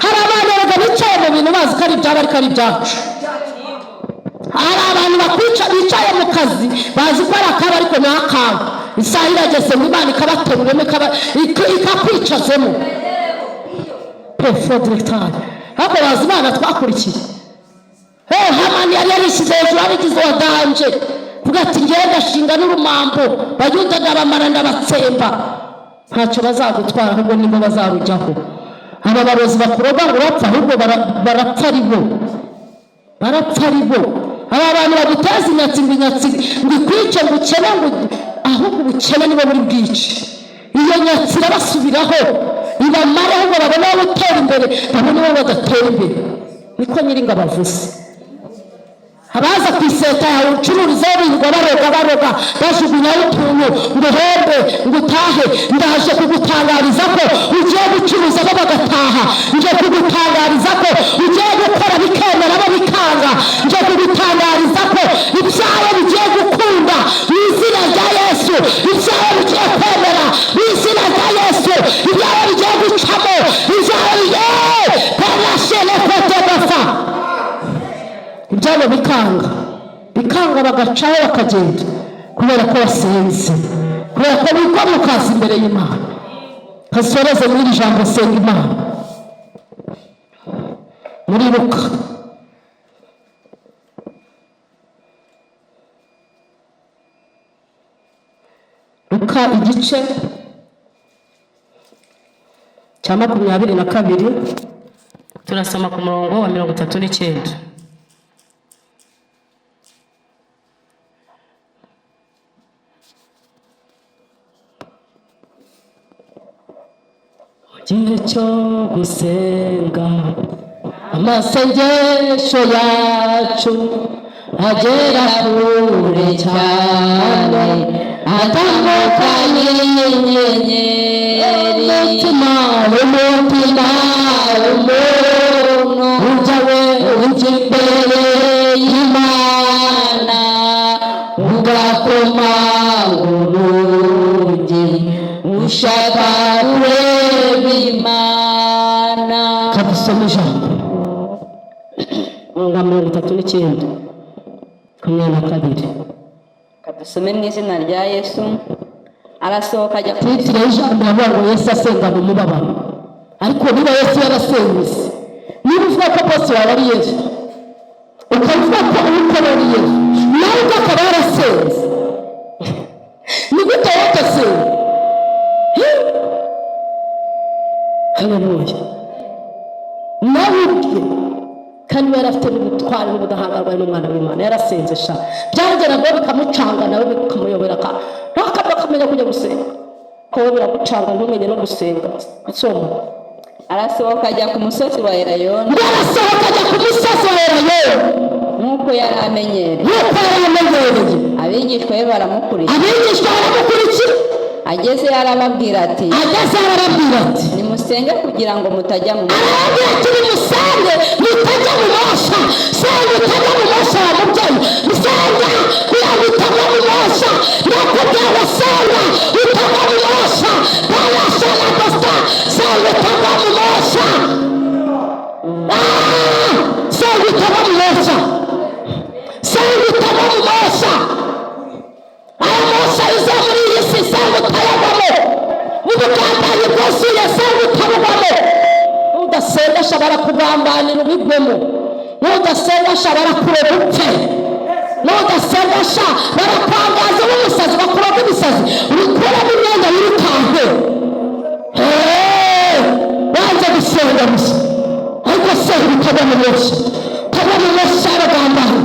Hari abantu bicaye mu bintu bazi ko ari ibyabo ariko ari ibyacu. Hari abantu bicaye mu kazi bazi ko ari akabo ariko ni akawe. isaha irageze ngo Imana ikabateruremo ikakwicazemo perfodrectari ariko bazi Imana twakurikiye. Hamani yari yarishyize hejuru abigize wa danje vuga ati ngewe ndashinga n'urumambo bayuda ndabamara ndabatsemba ntacyo bazagutwara ahubwo nibo bazarujyaho. aba barozi bakuroga ngo bapfa ahubwo barapfa ari bo aba bantu baguteza inyatsi ngo ikwice ngo ukene ngo ahubwo ubukene nibo buri bwice. iyo nyatsi irabasubiraho ibamare ahubwo babone aho gutera imbere babone aho badatera imbere. niko Nyiringabo avuze. abaza ku iseta yawe ucururizaho birirwa baroga bajugunyaho utuntu ngo uhombe ngo utahe. ndaje kugutangariza ko ugiye gucuruza bo bagataha. nje kugutangariza ko ugiye gukora bikemera bo bikanga. nje kugutangariza ko ibyawe bigiye gukunda mu izina rya Yesu. ibyawe bigiye kwemera mu izina rya Yesu. ibyawe bigiye gucamo ibyawe bigiye perashele kotebafa. ibyabo bikanga bagacaho bakagenda kubera ko basenze, kubera ko bikomukaza imbere y'Imana. kasoreze muri iri jambo senga Imana muri Luka igice cya 22 turasoma ku murongo wa 39. igihe cyo gusenga amasengesho yacu agera kure cyane atandukanye n'inyenyeri. umutima w'umuntu ujya imbere y'Imana ugakoma urugi ushaka kureba Imana. kadusoma ijambo nga 39:12. kadusome mu izina rya Yesu. arasohoka ajya titire ijambo ngo Yesu asenga mu mubabaro. ariko niba Yesu yarasenze, niba uvuga ko bose waba ari Yesu ukavuga ko ukora ari Yesu nawe ukaba yarasenze, ni gute watasenze? haleluya. nawe ubwe kandi yari afite n'ubutwari n'ubudahangarwa n'umwana w'Imana yarasenze sha byageraga bikamucanga nawe bikamuyobera ntakamenya kujya gusenga ko biragucanga ntumenye no gusenga. asoma arasohoka ajya ku musozi wa Elayono nk'uko yari amenyereye. abigishwa be baramukurikira. ageze arababwira ati nimusenge kugira ngo mutajya mu mosha. musenge mutajya mu mosha. senga utajya mu mosha wa mubyeyi. musenga kugira ngo utajya mu mosha. nakubwira ngo senga utajya mu mosha. barashana gusa senga utajya mu mosha. senga utajya mu mosha. senga utajya mu mosha. aya mosha iza muri iyi si senga utayabamo. ubugambanyi bwose senga utabugamo. udasenga ashobora kugambanira ubigwemo. n'udasenga ashobora kureba upfe. n'udasenga ashobora kwangaza n'umusazi bakuroga imisazi ubikuramo imyenda wirukanke. wanze gusenga gusa ariko senga utaba mu mosha. utaba mu mosha y'abagambanyi.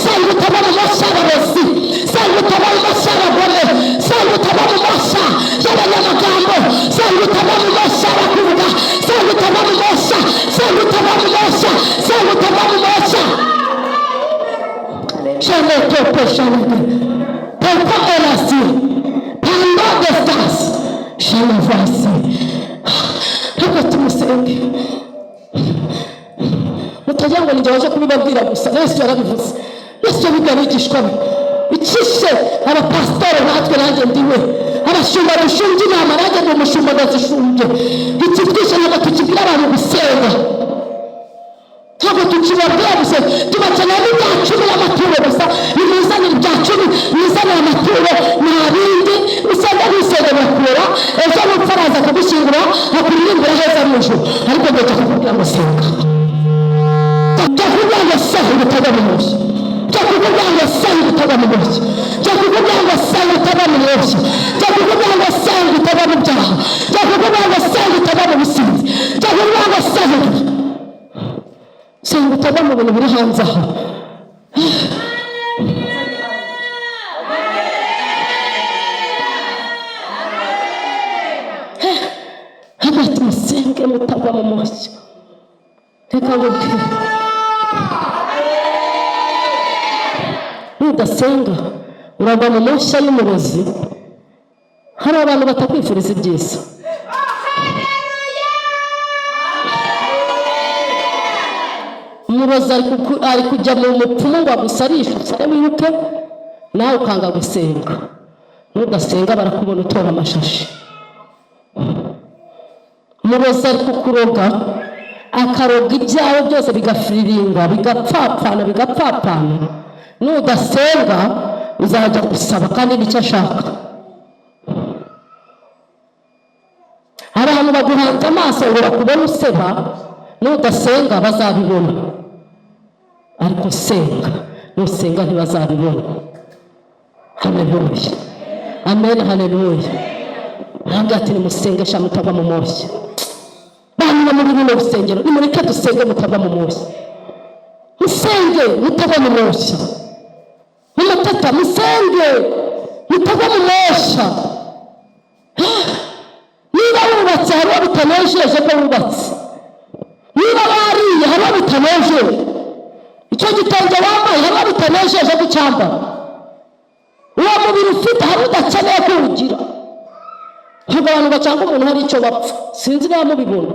senga utaba mu mosha y'abarozi. senga utaba mu mosha y'abagome. senga utaba mu mosha y'abanyamagambo. senga utaba mu mosha y'abakuvuga. senga utaba mu mosha. senga utaba mu mosha. senga utaba mu mosha. Chame tope chame. Tope elasi. Pando de stars. Chame voici. Haka tumusenge. mutajya ngo njye waje kubibabwira gusa. Yesu yarabivuze. Yesu yabigabigishwa be. ikishe abapasiteri natwe nanjye ndiwe. abashumba bashumbye inama nanjye ndi umushumba ndazishumbye. iki twishe ntabwo tukibwira abantu gusenga. ntabwo tukibwira tubabwira gusa tubakeneye ibya 10 y'amaturo gusa, nimuzanire ibya 10, muzanire amaturo nta bindi, usanga bisega bakura ejo mupfaraza kugushyingura hakuririmbira heza mu ijuru, ariko njye kukubwira ngo senga, ndakubwira ngo senga utagwa mu moshya, ndakubwira ngo senga utagwa mu moshya, ndakubwira ngo senga utagwa mu moshya, ndakubwira ngo senga utagwa mu byaha, ndakubwira ngo senga utagwa mu businzi, ndakubwira ngo senga utagwa mu bintu biri hanze aha. Hagati musenge mutagwa mu moshya. Reka ngubwire, nudasenga uragwa mu moshya y'umurozi. Hari abantu batakwifuriza ibyiza. Umurozi ari kujya mu mupfumu ngo agusarishe usare wiruke, nawe ukanga gusenga. Nudasenga barakubona utora amashashi. Umurozi ari kukuroga, akaroga ibyawe byose bigafiriringa, bigapfapfana. Nudasenga uzajya gusaba kandi nicyo ashaka. Abantu baguhanze amaso ngo bakubone useba, nudasenga bazabibona. Ariko senga, nusenga ntibazabibona. Haleluya, amen, haleluya. Ntabwo ati nimusengesha mutagwa mu moshya. Bamwe muri bino rusengero nimureke dusenge mutagwa mu moshya. Musenge mutagwa mu moshya. Mutata musenge mutagwa mu moshya. Niba wubatse hari bitanejeje ko wubatse, niba wariye hari bitanejeje, icyo gitenge wambaye hari bitanejeje gucyambara, uwo mubiri ufite hari udakeneye kuwugira. Ntabwo abantu bacanga umuntu hari icyo bapfa, sinzi niba mubibona.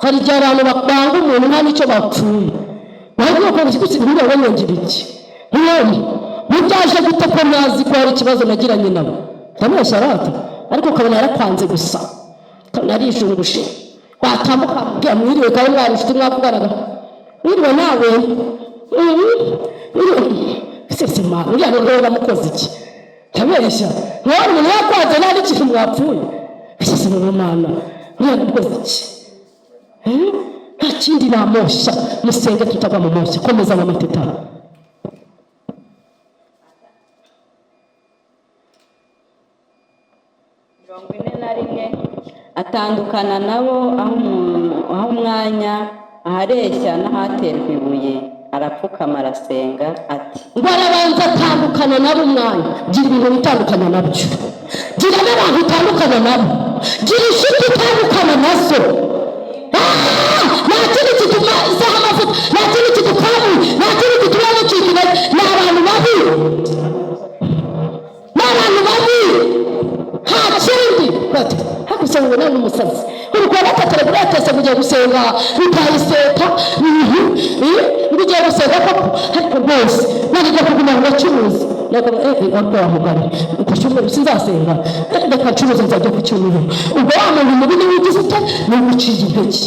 Hari igihe abantu banga umuntu nta n'icyo bapfuye, bagiye ko gusa ibintu banyongera iki mwene mubyaje gute ko mwazi ko hari ikibazo nagiranye nabo, ndamwesha rata, ariko ukabona yarakwanze gusa, ukabona arijungushe, watambuka bya mwiriwe kandi mwarishite mwavuganaga, mwiriwe nawe sese ma uriya rero bamukoze iki, ndamwesha mwari umuntu yakwanze nta n'ikintu mwapfuye, sese mu mana uriya mukoze iki, nta kindi namoshya. Musenge tutagwa mu moshya. Komeza mu matetano. atandukana nabo aho umwanya ahareshya n'ahaterwa ibuye, arapfukama arasenga ati, ngo arabanza atandukana nabo umwanya. Gira ibintu bitandukana nabyo, gira n'abantu utandukana nabo, gira inshuti utandukana nazo. Nta kintu gituma isaha amavuta, nta kintu kidupfamu, nta kintu gituma mucikina. Ni abantu babi, ni abantu babi, nta kindi. Hagusa ngo nawe umusazi urukwa batatara buratese kujya gusenga bitayiseta ugiye gusenga koko, ariko rwose nariga kuguma ngo acuruze ariko wamugane ku cyumweru sinzasenga, reka ncuruze nzajya ku cyumweru. Ubwo wa muntu mubi niwe ugize ute ni uguciye intege.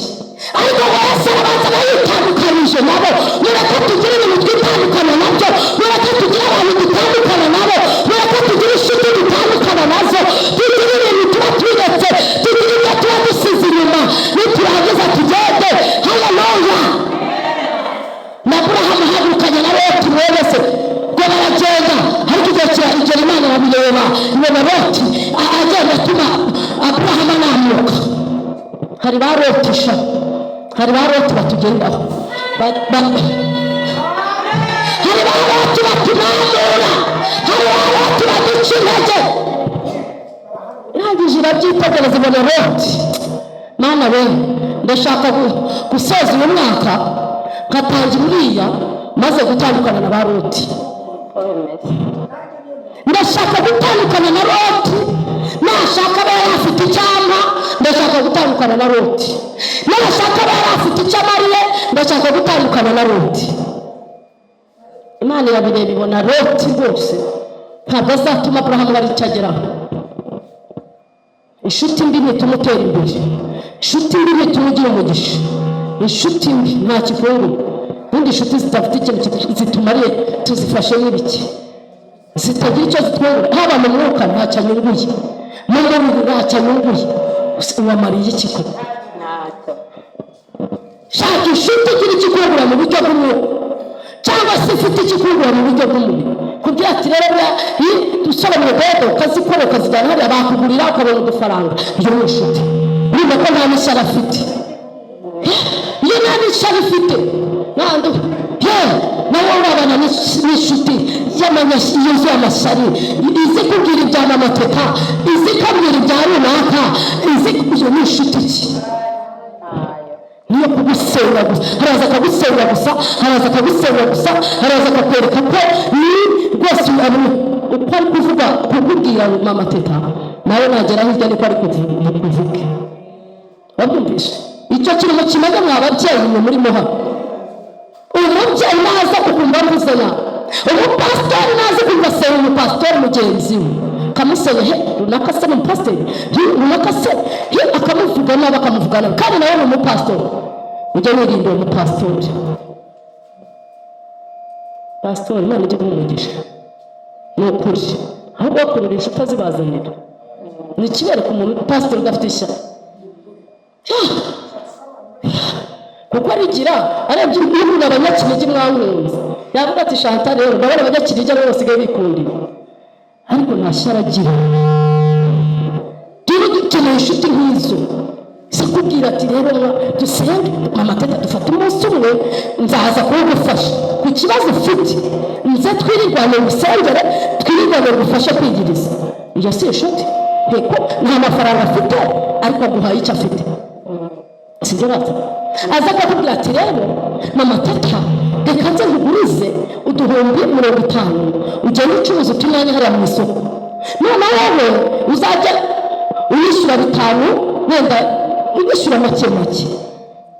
Ariko wese arabanza bayitandukanije nabo, mureke tugire ibintu twitandukana nabyo, mureke tugire abantu dutandukana nabo, mureke tugire inshuti dutandukana nazo, tugire ibintu tuba twiretse, tugire ibyo tuba dusize inyuma, niturangiza tugende. Haleluya. Na Aburahamu ahagurukanye na Loti mwese ngo baragenda, ariko igihe kiragera Imana irabireba, ibona Loti agenda atuma Aburahamu anamuka. Hari ba Lotisha, hari ba Loti batugendaho, hari ba Loti batunamura, hari ba Loti baduca intege. Irangije irabyitegereza ibona Loti, Mana we ndashaka gusoza uyu mwaka nkatangira uriya maze gutandukana na ba Loti. Ndashaka gutandukana na Loti, nashaka aba yari afite icyampa, ndashaka gutandukana na Loti. Nashaka aba yari afite icyamariye, ndashaka gutandukana na Loti. Imana irabireba ibona Loti rwose ntabwo azatuma Aburahamu baricageraho. Inshuti mbi ntituma utera imbere, inshuti mbi ntituma ugira umugisha, inshuti mbi nta kifungu. inshuti zidafite ikintu zitumariye tuzifashe n'ibiki zitagira icyo zitwungura, haba mu mwuka ntacyo anyunguye, mu mubiri ntacyo anyunguye, wamariye iki koko? Shaka inshuti igira ikikungura mu buryo bw'umwuka, cyangwa se ifite ikikungura mu buryo bw'umubiri. Kubwira ati rero dusaba mu rwego ukazikora ukazijyana hariya bakugurira ukabona udufaranga, iyo ni inshuti. Urumva ko nta n'ishyari afite. Iyo nta n'ishyari ifite nawe urabana n'inshuti yuzuye amashyari, izi kubwira ibya mamateka, izi kubwira ibya runaka, iyo ni inshuti ki? Niyo kugusenya gusa, haraza akagusenya gusa, haraza akagusenya gusa, haraza akakwereka ko ni rwose uko ari kuvuga kukubwira mama teta, nawe nagera hirya niko ari kuvuge. Wabyumvishe? Icyo kintu kimeze mwa babyeyi mwe muri muha. Umubyeyi naza kukumva mvuze nawe, umupasitori naza kumva se umupasitori mugenzi we kamusenya, runaka se n'umupasitori, runaka se akamuvuga nabi akamuvuga nabi, kandi nawe ni umupasitori. Ujye wirinda uwo mupasitori. Pasitori Imana ijye kumugisha, ni ukuri, ahubwo wakurura inshuti azibazanira. Ni ikibereka umuntu pasitori udafite ishyaka, kuko arigira arebye umuntu abanyakinigi mwahunze, yavuga ati Chantal rero ndabona abanyakinigi aribo basigaye bikundira, ariko nta shyari agira. Turi dukeneye inshuti nk'izo zikubwira ati rero dusenge mama teta, dufate umunsi umwe nzaza kugufasha ku kibazo ufite, nze twirirwane musengere, twirirwane gufasha kwigiriza. Iyo si inshuti. Heko nta mafaranga afite ariko aguhaye icyo afite, sibyo bata? Aza akakubwira ati rero mama teta reka nze nkugurize uduhumbi 50 ugende ucuruza utunyanya hariya mu isoko, none wowe uzajya uyishyura 5 wenda ugishyura make make.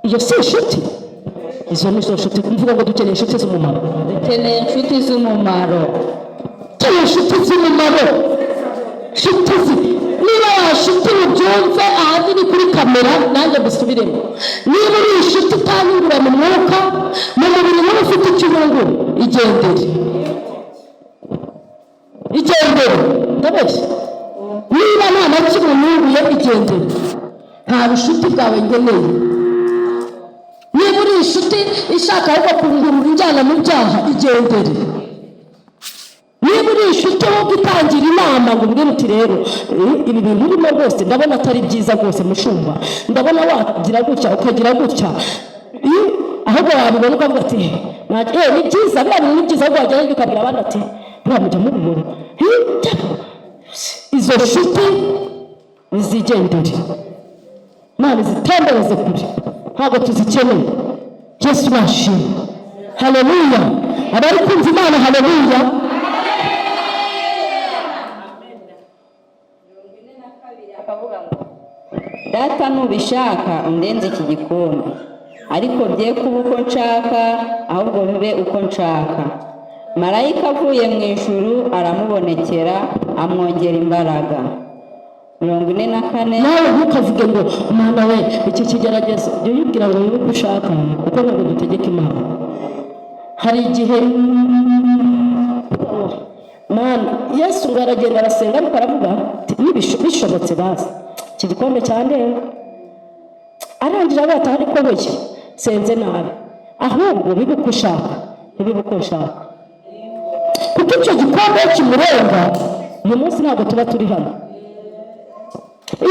Iyo si inshuti. Izo ni zo nshuti. Mvuga ngo dukeneye inshuti z'umumaro, dukeneye inshuti z'umumaro, dukeneye inshuti z'umumaro. Niba inshuti ubyumve ahandi ni kuri kamera, nanjye gusubiremo. Niba uri inshuti utanyungura mu mwuka, mu mubiri niba ufite ikinyungura, igendere ndabeshya. Niba nta na kimwe unyunguye, igendere. Nta bushuti bwawe ngeneye. Niba uri inshuti ishaka ahubwo kungurura injyana mu byaha, igendere. Niba uri inshuti wo gutangira inama ngo umbwire uti rero ibi bintu urimo rwose ndabona atari byiza rwose mushumba, ndabona wagira gutya ukagira gutya, ahubwo wabibona ukavuga ati ni byiza, biriya bintu ni byiza, ahubwo wajya hirya ukabwira abandi ati buriya mujya mubibona. Izo nshuti nizigendere, Imana zitembereze kure, ntabwo tuzikeneye. Yesu nashimwe. Haleluya. Abari kumva Imana, haleluya. Data nubishaka undenze iki gikombe, ariko bye kuba uko nshaka ahubwo bibe uko nshaka. Marayika avuye mu ijuru aramubonekera amwongera imbaraga. 44. Nawe ntukavuge ngo Mana we iki kigeragezo, jya uyibwira ngo wibe uko ushaka, kuko ntabwo dutegeka Imana. Hari igihe Mana Yesu ngo aragenda arasenga, ariko aravuga bishobotse basi iki gikombe cyandenga, arangira abata ariko buke senze nabi, ahubwo bibe uko ushaka, bibe uko nshaka. Kuko icyo gikombe kimurenga, uyu munsi ntabwo tuba turi hano.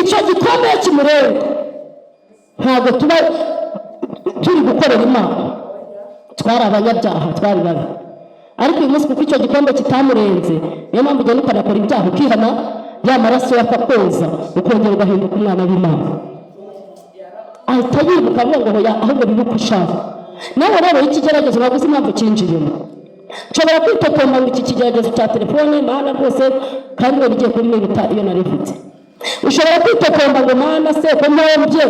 Icyo gikombe kimurenga, ntabwo tuba turi gukorera Imana, twari abanyabyaha, twari babi. Ariko uyu munsi kuko icyo gikombe kitamurenze, niyo mpamvu ugenda ukanakora ibyaha ukihana, ya maraso yakakoza ukongera ugahinduka umwana w'Imana. Ahita yibuka avuga ngo hoya, ahubwo bibe uko ushaka. Nawe rero ikigeragezo wabuze impamvu kinjiyemo, nshobora kwitotomba ngo iki kigeragezo cya telefone Mana rwose kandi ngo bigiye kumwiruta iyo narifite. Ushobora kwitotomba ngo Mana se ko mpombye,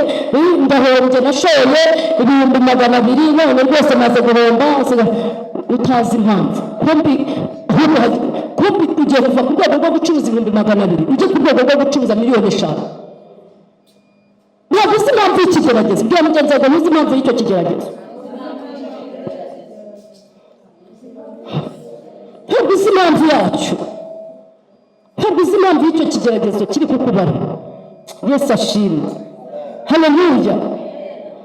ndahombye nashoye 200,000 none rwose maze guhomba, utazi impamvu. Kumbi ugiye kuva ku rwego rwo gucuruza 200,000 ujye ku rwego rwo gucuruza 5,000,000. Ntabwo uzi impamvu y'ikigeragezo, bya mugenzi wawe ntuzi impamvu y'icyo kigeragezo. impamvu yacyo, ntabwo uzi impamvu y'icyo kigeragezo kiri kukubara. Yesu ashimwe, haleluya.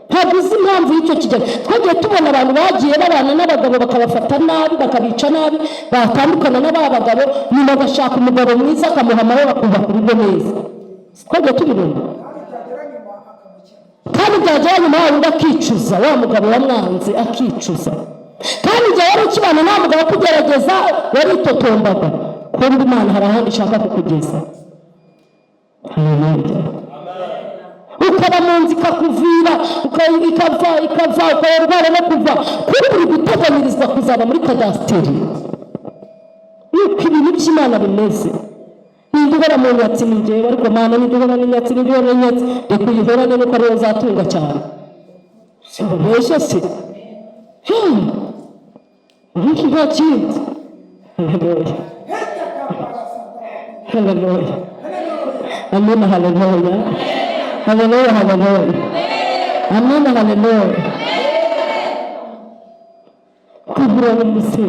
Ntabwo uzi impamvu y'icyo kigeragezo. Twagiye tubona abantu bagiye babana n'abagabo bakabafata nabi, bakabica nabi, batandukana n'aba bagabo, nyuma agashaka umugabo mwiza akamuha amahoro akubaka urugo neza. Twagiye tubibona, kandi byagera nyuma wundi akicuza, wa mugabo wamwanze akicuza. Kandi igihe wari ukibana nta mugabo kugerageza waritotombaga, kumbe Imana hari ahandi ishaka kukugeza. Haleluya. Ukaba mu nzu ikakuvira, ikava ukarwara no kuva, kuko uri guteganyirizwa kuzaba muri kadasiteri. Nuko ibintu by'Imana bimeze. Ninde uhora mu nyatsi ni njyewe, ariko Mana ninde uhora n'inyatsi, ninde uhora n'inyatsi, reka uyihorane nuko ariwe uzatunga cyane. Simbabeshya se? Ubundi nta kindi. Haleluya. Haleluya. Amina, haleluya. Haleluya, haleluya. Amina, haleluya. Kubura n'umuse,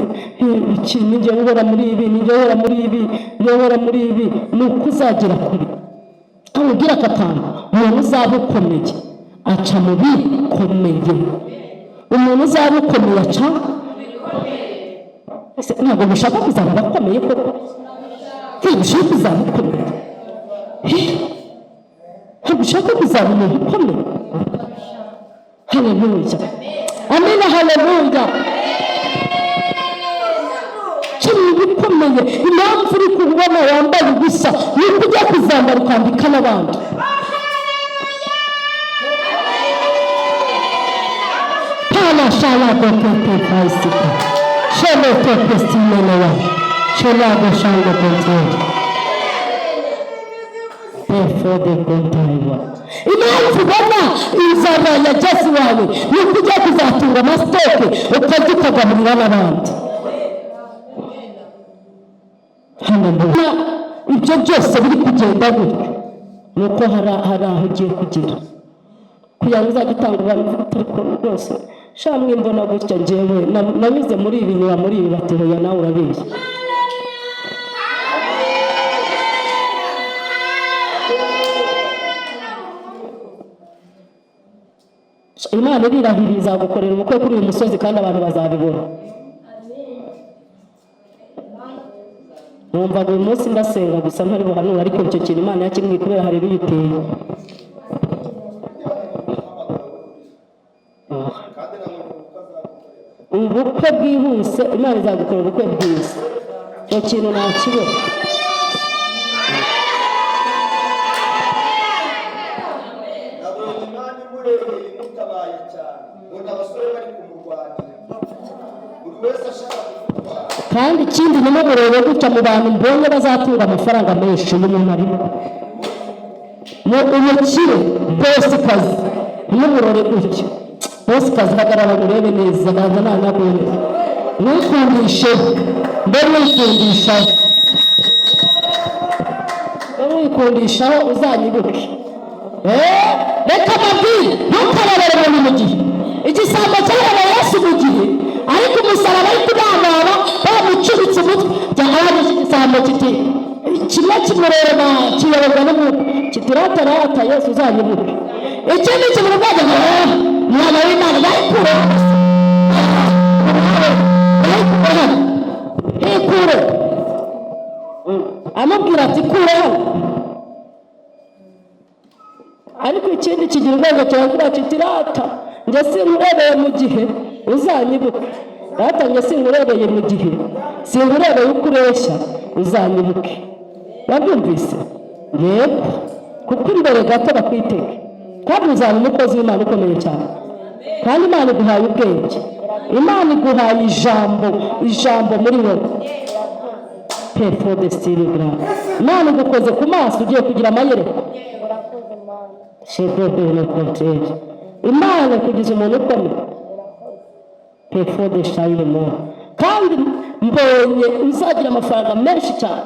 iki ninjye uhora muri ibi, ninjye uhora muri ibi, ninjye uhora muri ibi, nuko uzagera kuri. Amubwira akatanga, umuntu uzaba ukomeye aca mu bikomeye. Umuntu uzaba ukomeye aca, ntabwo mushaka kuzaba abakomeye koko? Ntabwo ushaka kuzaba ukomeye? Ntabwo ushaka kuzaba umuntu ukomeye? Haleluya. Amina, haleluya. Cyane bikomeye. Impamvu uri kubona wambaye ubusa ni uko ujya kuzambara ukambika n'abandi. Pana shala dokote faisika. Shelo tope stimenewa. Shela go shanga kontroli. Therefore the kontaiwa. Impamvu ubona inzara ya Jesi wawe ni uko ujya kuzatunga amasitoke ukajya ukagaburira n'abandi. Haleluya. Ibyo byose biri kugenda gutyo nuko hari aho ugiye kugera, kugira ngo uzajye utanga ubuhamya rwose. Sha mwimbona gutya njyewe namize muri ibi, nyura muri ibi, batihoya nawe urabeshya. Imana irirahiriza gukorera ubukwe kuri uyu musozi kandi abantu bazabibona. Numvaga uyu munsi ndasenga gusa ntari buhanura, ariko icyo kintu Imana yakimwiye kubera hari ibiyiteye. Ubukwe bwihuse, Imana izagukorera ubukwe bwiza. Icyo kintu nakibona. Kandi ikindi ni murebe gutya mu bantu mbonye bazatunga amafaranga menshi y'umuntu arimo. Mu umukire bosi kazi n'umurore gutya. Bosi kazi hagarara murebe neza naza nanagone. Mwikundishe, mbere mwikundisha. Mwikundishaho uzanyibuke. Reka mabwire ntukarabere mu gihe. Igisambo cy'Abana Yesu mu gihe ariko umusaraba ari kubanara bamucuritse umutwe. Byahari igisambo kiti kimwe kimureba kiyoborwa n'umuntu kitiratarata Yesu uzanyibuke. Ikindi kimurugaga mwana w'Imana bayikure ikure amubwira ati kure hano. Ariko ikindi kigira urwego cyavuga kitirata njye sinkurebeye mu gihe uzanyibuke. Rata njye sinkurebeye mu gihe, sinkurebeye uko ureshya uzanyibuke. Wabyumvise? Yego, kuko imbere gato bakwitege kandi uzaba umukozi w'Imana ukomeye cyane. Kandi Imana iguhaye ubwenge, Imana iguhaye ijambo muri wowe. Therefore the still ground. Imana igukoze ku maso ugiye kugira amayereko. Imana kugize umuntu ukomeye. Therefore the shine more. Kandi mbonye uzagira amafaranga menshi cyane,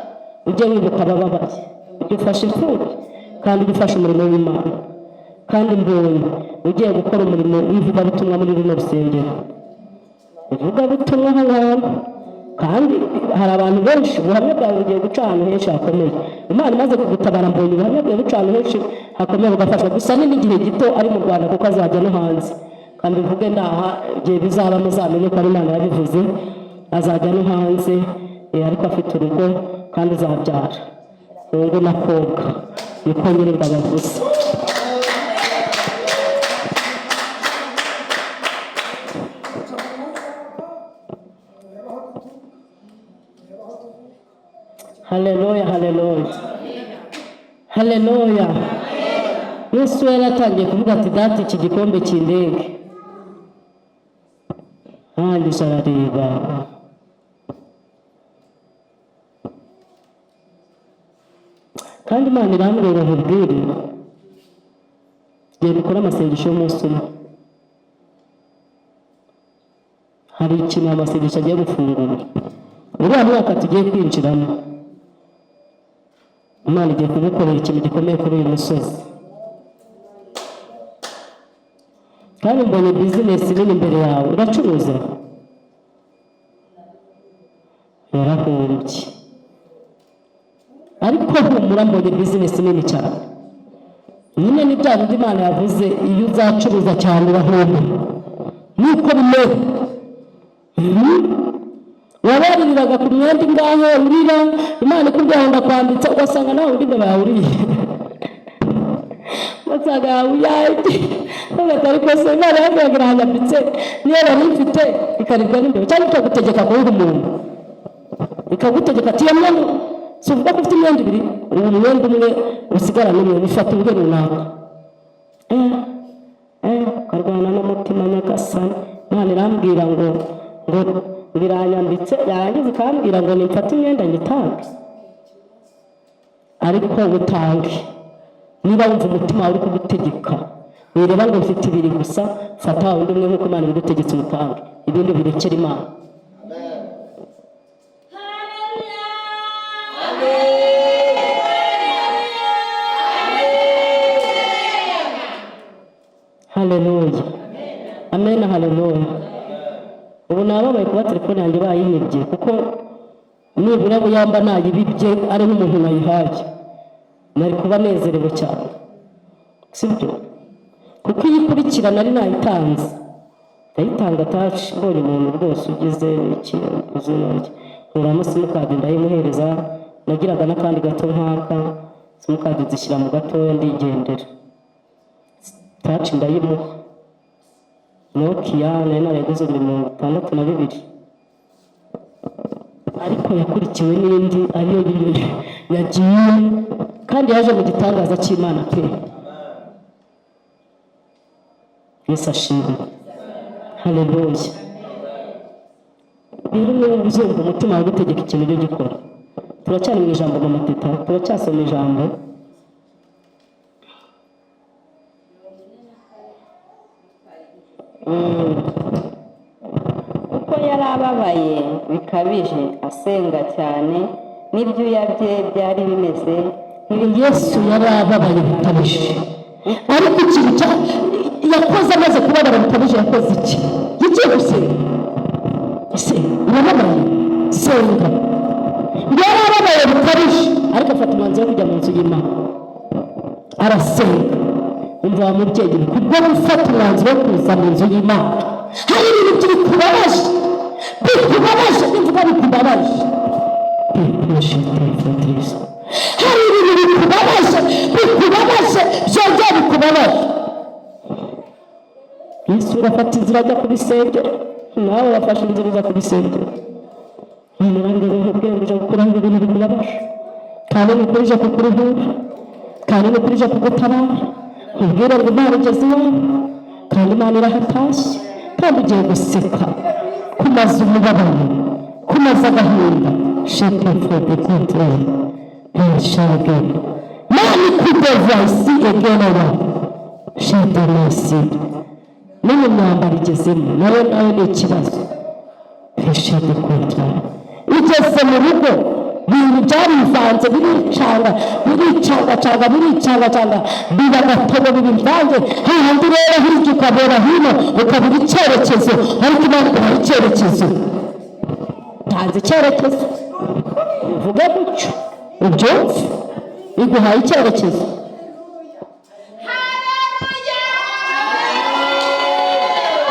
ujye wibuka abababaye, ujye ufashe imfubyi kandi ujye ufashe umurimo w'Imana. Kandi mbonye ugiye gukora umurimo w'ivugabutumwa muri runo rusengero. Ivugabutumwa hano kandi hari abantu benshi ubuhamya bwawe bugiye guca ahantu henshi hakomeye. Imana imaze kugutabara mbonye ubuhamya bwawe buca ahantu henshi hakomeye bugafashwa, gusa ni n'igihe gito ari mu Rwanda kuko azajya no hanze. Kandi mvuge ndaha igihe bizaba muzamenye ko ari Imana yabivuze, azajya no hanze ariko afite urugo kandi azabyara umuhungu n'akobwa, niko nyine ndabavuze. Haleluya, haleluya, haleluya. Yesu yaratangiye kuvuga ati data iki gikombe kindenge, arangije arareba kandi Imana irambwira nkubwire genda ukore amasengesho y'umunsi umwe. Hari ikintu amasengesho agiye gufungura uriya mwaka tugiye kwinjiramo. Imana igiye kugukorera ikintu gikomeye kuri uyu musozi, kandi mbonye bizinesi nini imbere yawe. Uracuruza? Yarahombye, ariko humura, mbonye bizinesi nini cyane. Nyine ni bya bindi Imana yavuze, iyo uzacuruza cyane urahomba. Niko bimeze. Wabaririraga ku myenda ingahe urira, Imana ikubwira ndakwambitsa ugasanga nawe uri imbeba yawe uriye. Masaga yawe yaje ntabwo ariko se Imana yabwiraga hanyambitse niyo bari mfite ikaribwa n'imbeba, cyangwa ikagutegeka kuba umuntu, ikagutegeka ati yamwe suvuga ko ufite imyenda ibiri, uwo mwenda umwe usigara n'umwe bifata ubwe runaka. Karwana n'umutima nyagasani. Imana irambwira ngo biranyambitse, yarangiza ikambwira ngo nimfate imyenda nyitange, ariko utange niba wumva umutima uri kugutegeka. Wireba ngo mfite ibiri gusa, fata undi umwe nk'uko Imana ibigutegetse umutange, ibindi birekere Imana. Haleluya, amen, haleluya. Ubu nababaye kuba telefone yanjye bayinibye, kuko nibura buyamba nayibibye ari nk'umuntu nayihaye nari kuba nezerewe cyane, sibyo? Kuko iyi ikurikira nari nayitanze, ndayitanga tashi, mbonye umuntu rwose ugize ikintu nkuramo simukadi ndayimuhereza. Nagiraga n'akandi gato nk'aka, simukadi zishyira mu gatoya ndigendera, tashi ndayimuha. Nokia nari naraguze 62, ariko yakurikiwe n'indi ariyo yagiye, kandi yaje mu gitangaza cy'Imana pe. Yesu ashimwe, haleluya. Rero niba uzumva umutima wawe ugutegeka ikintu cyo gikora. Turacyari mu ijambo mu mateta, turacyasoma ijambo. Uko yari ababaye bikabije asenga cyane, n'ibyuya bye byari bimeze Yesu yari ababaye bikabije, ariko ikintu yakoze amaze kubabara bikabije yakoze iki? Yagiye gusenga. Ese urababaye? Senga. Yari ababaye bikabije, ariko afata umwanzuro wo kujya mu nzu y'Imana arasenga. Umva wa mubyeyi, kubwo gufata umwanzuro wo kuza mu nzu y'Imana, hari ibintu bikubabaje, imvuga bikubabaje, hari ibintu bikubabaje byongera bikubabaje. Yesu urafata inzira ajya kubisengera, nawe wafashe inzira ujya kubisengera. Ntimurangize nk'ubwenge gukora ibintu bikubabaje, kandi nukurije kukuruhura, kandi nukurije kugutabara. Ubwira ngo Imana igezeho, kandi Imana irahatashye, kandi ugiye guseka, kumaze umubabaro, kumaze agahinda. Shake for the control, and shall again. Mani kudeva isi egenera, shake mercy. Niyo myambaro igezemo, nawe ni ikibazo. Shake control. Ugeze mu rugo, ibintu byarivanze, biricanga, biba agatobo bibivange, hahandi rero hirya ukabera hino, ukabura icyerekezo, ariko Imana ikabaha icyerekezo. iguhanze icyerekezo, uvuge gutyo ubyumve, iguhaye icyerekezo.